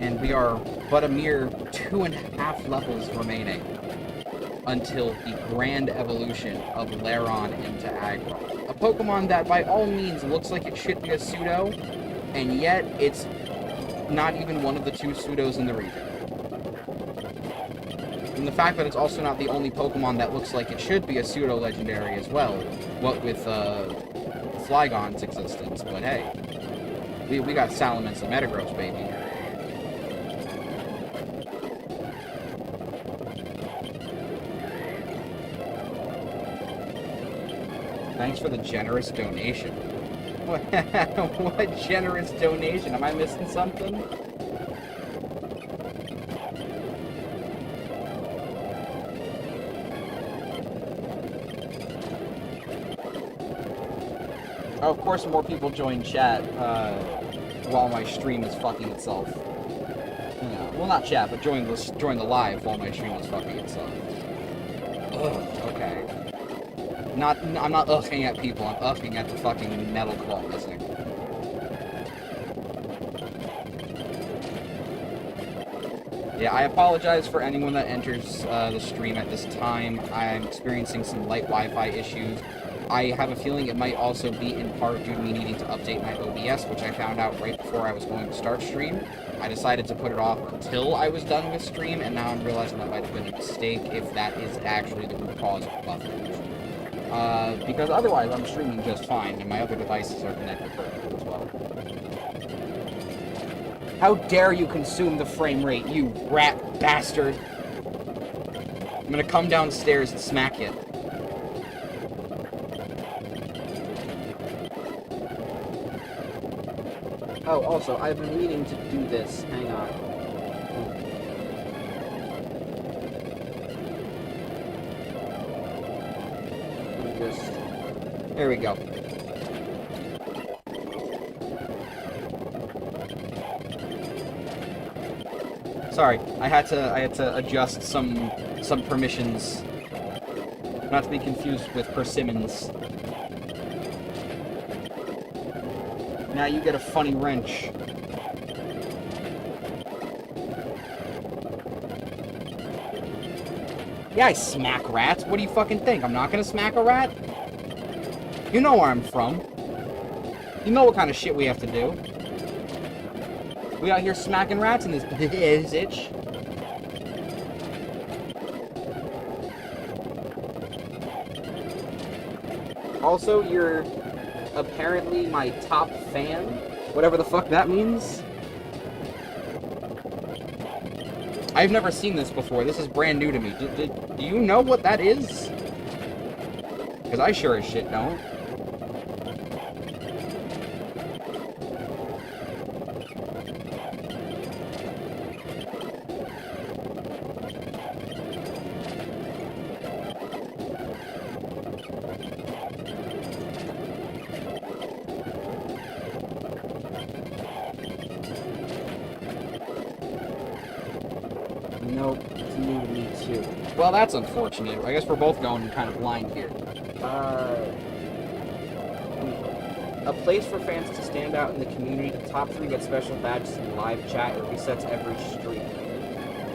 And we are but a mere 2.5 levels remaining until the grand evolution of Laron into Aggron. A Pokemon that by all means looks like it should be a pseudo, and yet it's not even one of the 2 pseudos in the region. And the fact that it's also not the only Pokemon that looks like it should be a pseudo-legendary as well, what with Flygon's existence, but hey, we got Salamence and Metagross, baby. Thanks for the generous donation. What generous donation? Am I missing something? Oh, of course more people join chat while my stream is fucking itself. Yeah, well, not chat, but join the live while my stream is fucking itself. Ugh, okay. I'm not ughing at people, I'm ughing at the fucking Metal Claw missing. Yeah, I apologize for anyone that enters the stream at this time. I'm experiencing some light Wi-Fi issues. I have a feeling it might also be in part due to me needing to update my OBS, which I found out right before I was going to start stream. I decided to put it off until I was done with stream, and now I'm realizing that might have been a mistake if that is actually the root cause of buffering. Because otherwise I'm streaming just fine, and my other devices are connected perfectly as well. How dare you consume the frame rate, you rat bastard! I'm gonna come downstairs and smack you. Oh, also, I've been meaning to do this. Hang on. There we go. Sorry, I had to adjust some permissions. Not to be confused with persimmons. Now you get a funny wrench. Yeah, I smack rats. What do you fucking think? I'm not gonna smack a rat? You know where I'm from. You know what kind of shit we have to do. We out here smacking rats in this bitch. Also, you're apparently my top fan, whatever the fuck that means. I've never seen this before. This is brand new to me. Do you know what that is? Because I sure as shit don't. Nope, it's new to me too. Well, that's unfortunate. I guess we're both going kind of blind here. A place for fans to stand out in the community. The top 3 get special badges in live chat. It resets every stream.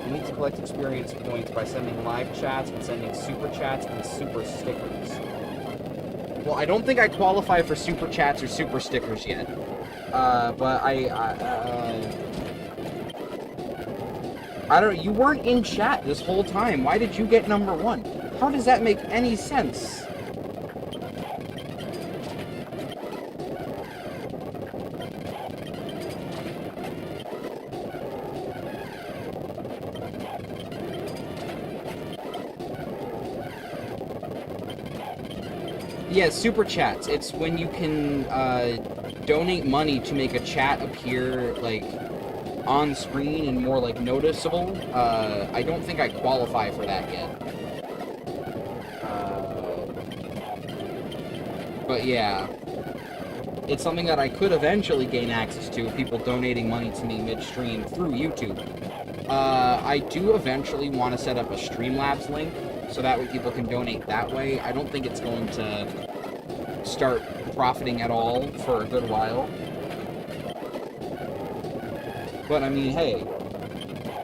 You need to collect experience points by sending live chats and sending super chats and super stickers. Well, I don't think I qualify for super chats or super stickers yet. But I don't know, you weren't in chat this whole time. Why did you get number 1? How does that make any sense? Yeah, super chats. It's when you can donate money to make a chat appear, like, on screen and more, like, noticeable. I don't think I qualify for that yet. But yeah, it's something that I could eventually gain access to, people donating money to me mid-stream through YouTube. I do eventually want to set up a Streamlabs link, so that way people can donate that way. I don't think it's going to start profiting at all for a good while. But, I mean, hey,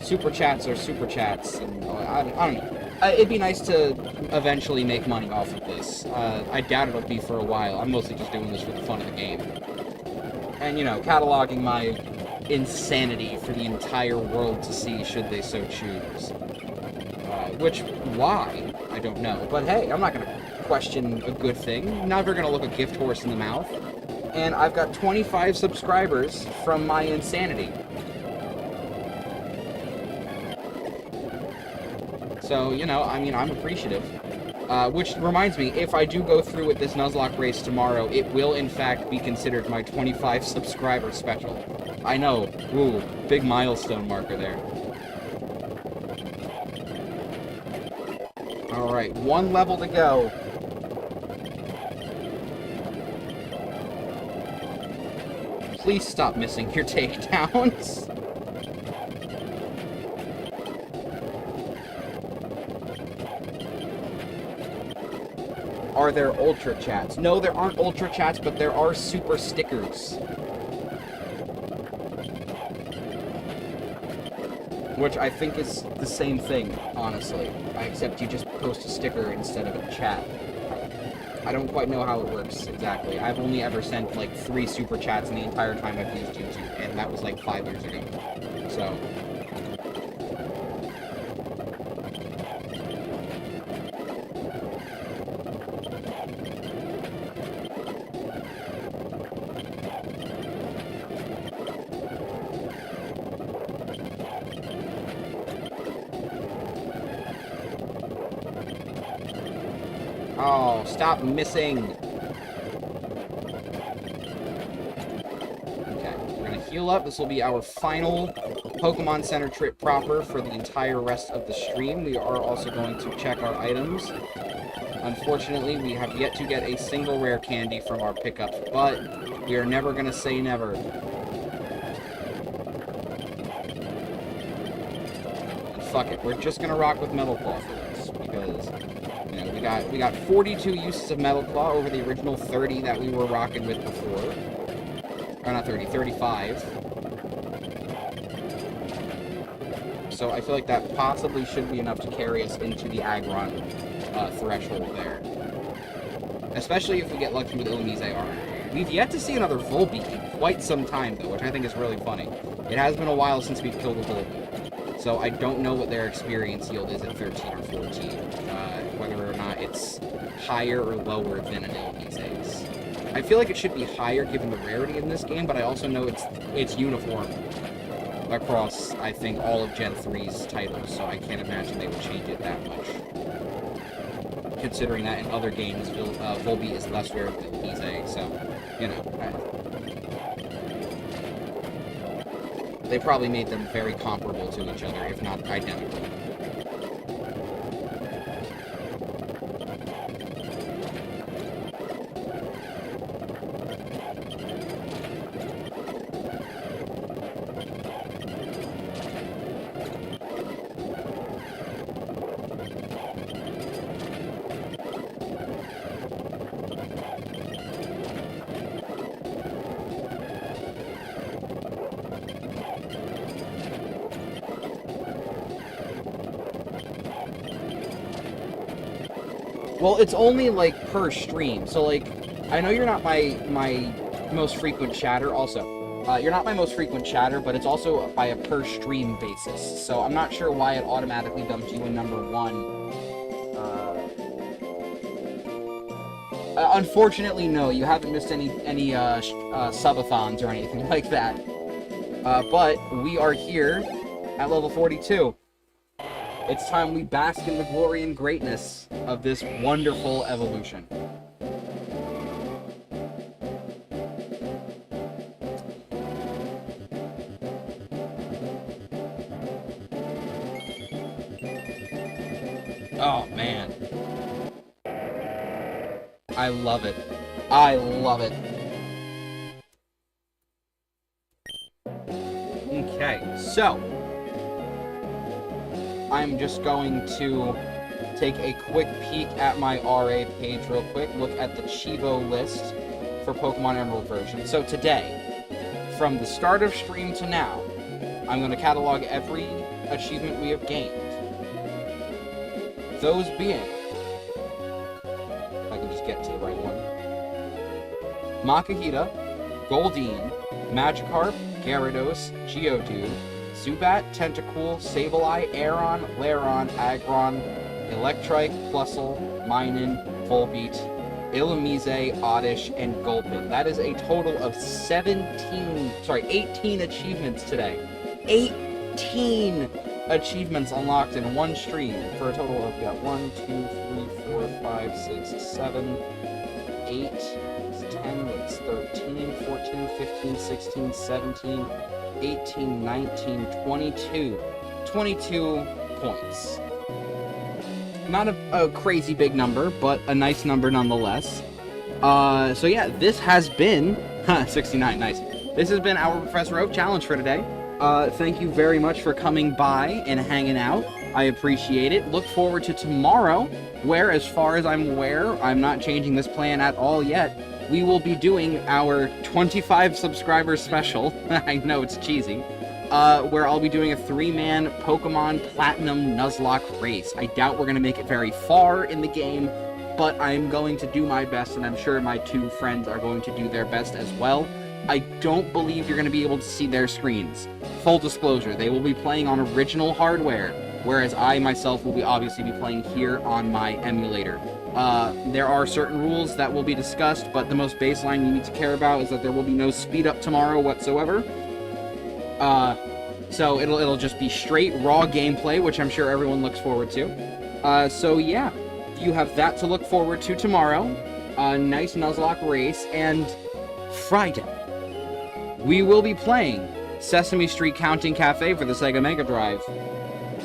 super chats are super chats, and I don't know. It'd be nice to eventually make money off of this. I doubt it'll be for a while. I'm mostly just doing this for the fun of the game. And, you know, cataloging my insanity for the entire world to see, should they so choose. Why? I don't know. But hey, I'm not going to question a good thing. Never going to look a gift horse in the mouth. And I've got 25 subscribers from my insanity. So, you know, I mean, I'm appreciative. Which reminds me, if I do go through with this Nuzlocke race tomorrow, it will, in fact, be considered my 25 subscriber special. I know. Ooh, big milestone marker there. Alright, 1 level to go. Please stop missing your takedowns. Are there ultra chats? No, there aren't ultra chats, but there are super stickers. Which I think is the same thing, honestly. Except you just post a sticker instead of a chat. I don't quite know how it works exactly. I've only ever sent like 3 super chats in the entire time I've used YouTube, and that was like 5 years ago. So... Oh, stop missing! Okay, we're gonna heal up. This will be our final Pokemon Center trip proper for the entire rest of the stream. We are also going to check our items. Unfortunately, we have yet to get a single rare candy from our pickups, but we are never gonna say never. And fuck it, we're just gonna rock with Metal Claw for this, because... You know, we got 42 uses of Metal Claw over the original 30 that we were rocking with before. Or not 30, 35. So I feel like that possibly should be enough to carry us into the Aggron threshold there. Especially if we get lucky with Omi's AR. We've yet to see another Volbeat in quite some time, though, which I think is really funny. It has been a while since we've killed a Volbeat. So I don't know what their experience yield is at 13 or 14. whether or not it's higher or lower than an Illumise's. I feel like it should be higher given the rarity in this game, but I also know it's uniform across, I think, all of Gen 3's titles, so I can't imagine they would change it that much. Considering that in other games, Volbeat is less rare than Illumise, so, you know. They probably made them very comparable to each other, if not identical. Well, it's only, like, per stream, so, like, I know you're not my most frequent chatter, also. You're not my most frequent chatter, but it's also by a per stream basis, so I'm not sure why it automatically dumped you in #1. Unfortunately, no, you haven't missed any subathons or anything like that. But we are here at level 42. It's time we bask in the glory and greatness of this wonderful evolution. Oh, man. I love it. I love it. Okay, so I'm just going to take a quick peek at my RA page real quick, look at the Chivo list for Pokemon Emerald version. So today, from the start of stream to now, I'm going to catalog every achievement we have gained. Those being, if I can just get to the right one, Makuhita, Goldeen, Magikarp, Gyarados, Geodude, Zubat, Tentacool, Sableye, Aeron, Lairon, Aggron, Electrike, Plusle, Minun, Volbeat, Illumise, Oddish, and Gulpin. That is a total of 18 achievements today. 18 achievements unlocked in one stream for a total of, 1, 2, 3, 4, 5, 6, 7, 8, 10, that's 13, 14, 15, 16, 17, 18, 19, 22. 22 points. Not a crazy big number, but a nice number nonetheless. So yeah, this has been... 69, nice. This has been our Professor Oak Challenge for today. Thank you very much for coming by and hanging out. I appreciate it. Look forward to tomorrow, where, as far as I'm aware, I'm not changing this plan at all yet, we will be doing our 25 subscriber special. I know it's cheesy. Where I'll be doing a 3-man Pokemon Platinum Nuzlocke race. I doubt we're going to make it very far in the game, but I'm going to do my best, and I'm sure my 2 friends are going to do their best as well. I don't believe you're going to be able to see their screens. Full disclosure, they will be playing on original hardware, whereas I myself will obviously be playing here on my emulator. There are certain rules that will be discussed, but the most baseline you need to care about is that there will be no speed up tomorrow whatsoever. So it'll just be straight raw gameplay, which I'm sure everyone looks forward to. So yeah, you have that to look forward to tomorrow. A nice Nuzlocke race, and Friday we will be playing Sesame Street Counting Cafe for the Sega Mega Drive,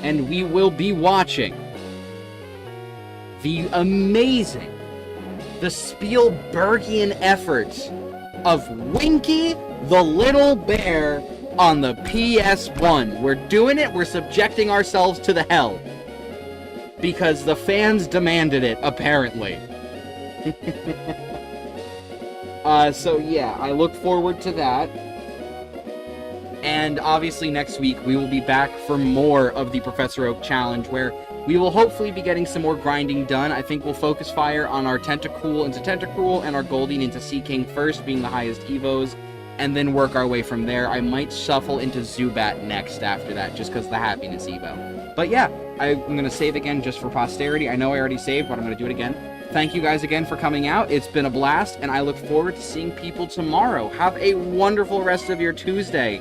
and we will be watching the amazing, the Spielbergian effort of Winky the Little Bear on the PS1. We're doing it, we're subjecting ourselves to the hell. Because the fans demanded it, apparently. So yeah, I look forward to that. And obviously next week we will be back for more of the Professor Oak Challenge, where we will hopefully be getting some more grinding done. I think we'll focus fire on our Tentacool into Tentacool and our Goldeen into Seaking first, being the highest Evos, and then work our way from there. I might shuffle into Zubat next after that, just because the Happiness Evo. But yeah, I'm going to save again just for posterity. I know I already saved, but I'm going to do it again. Thank you guys again for coming out. It's been a blast, and I look forward to seeing people tomorrow. Have a wonderful rest of your Tuesday.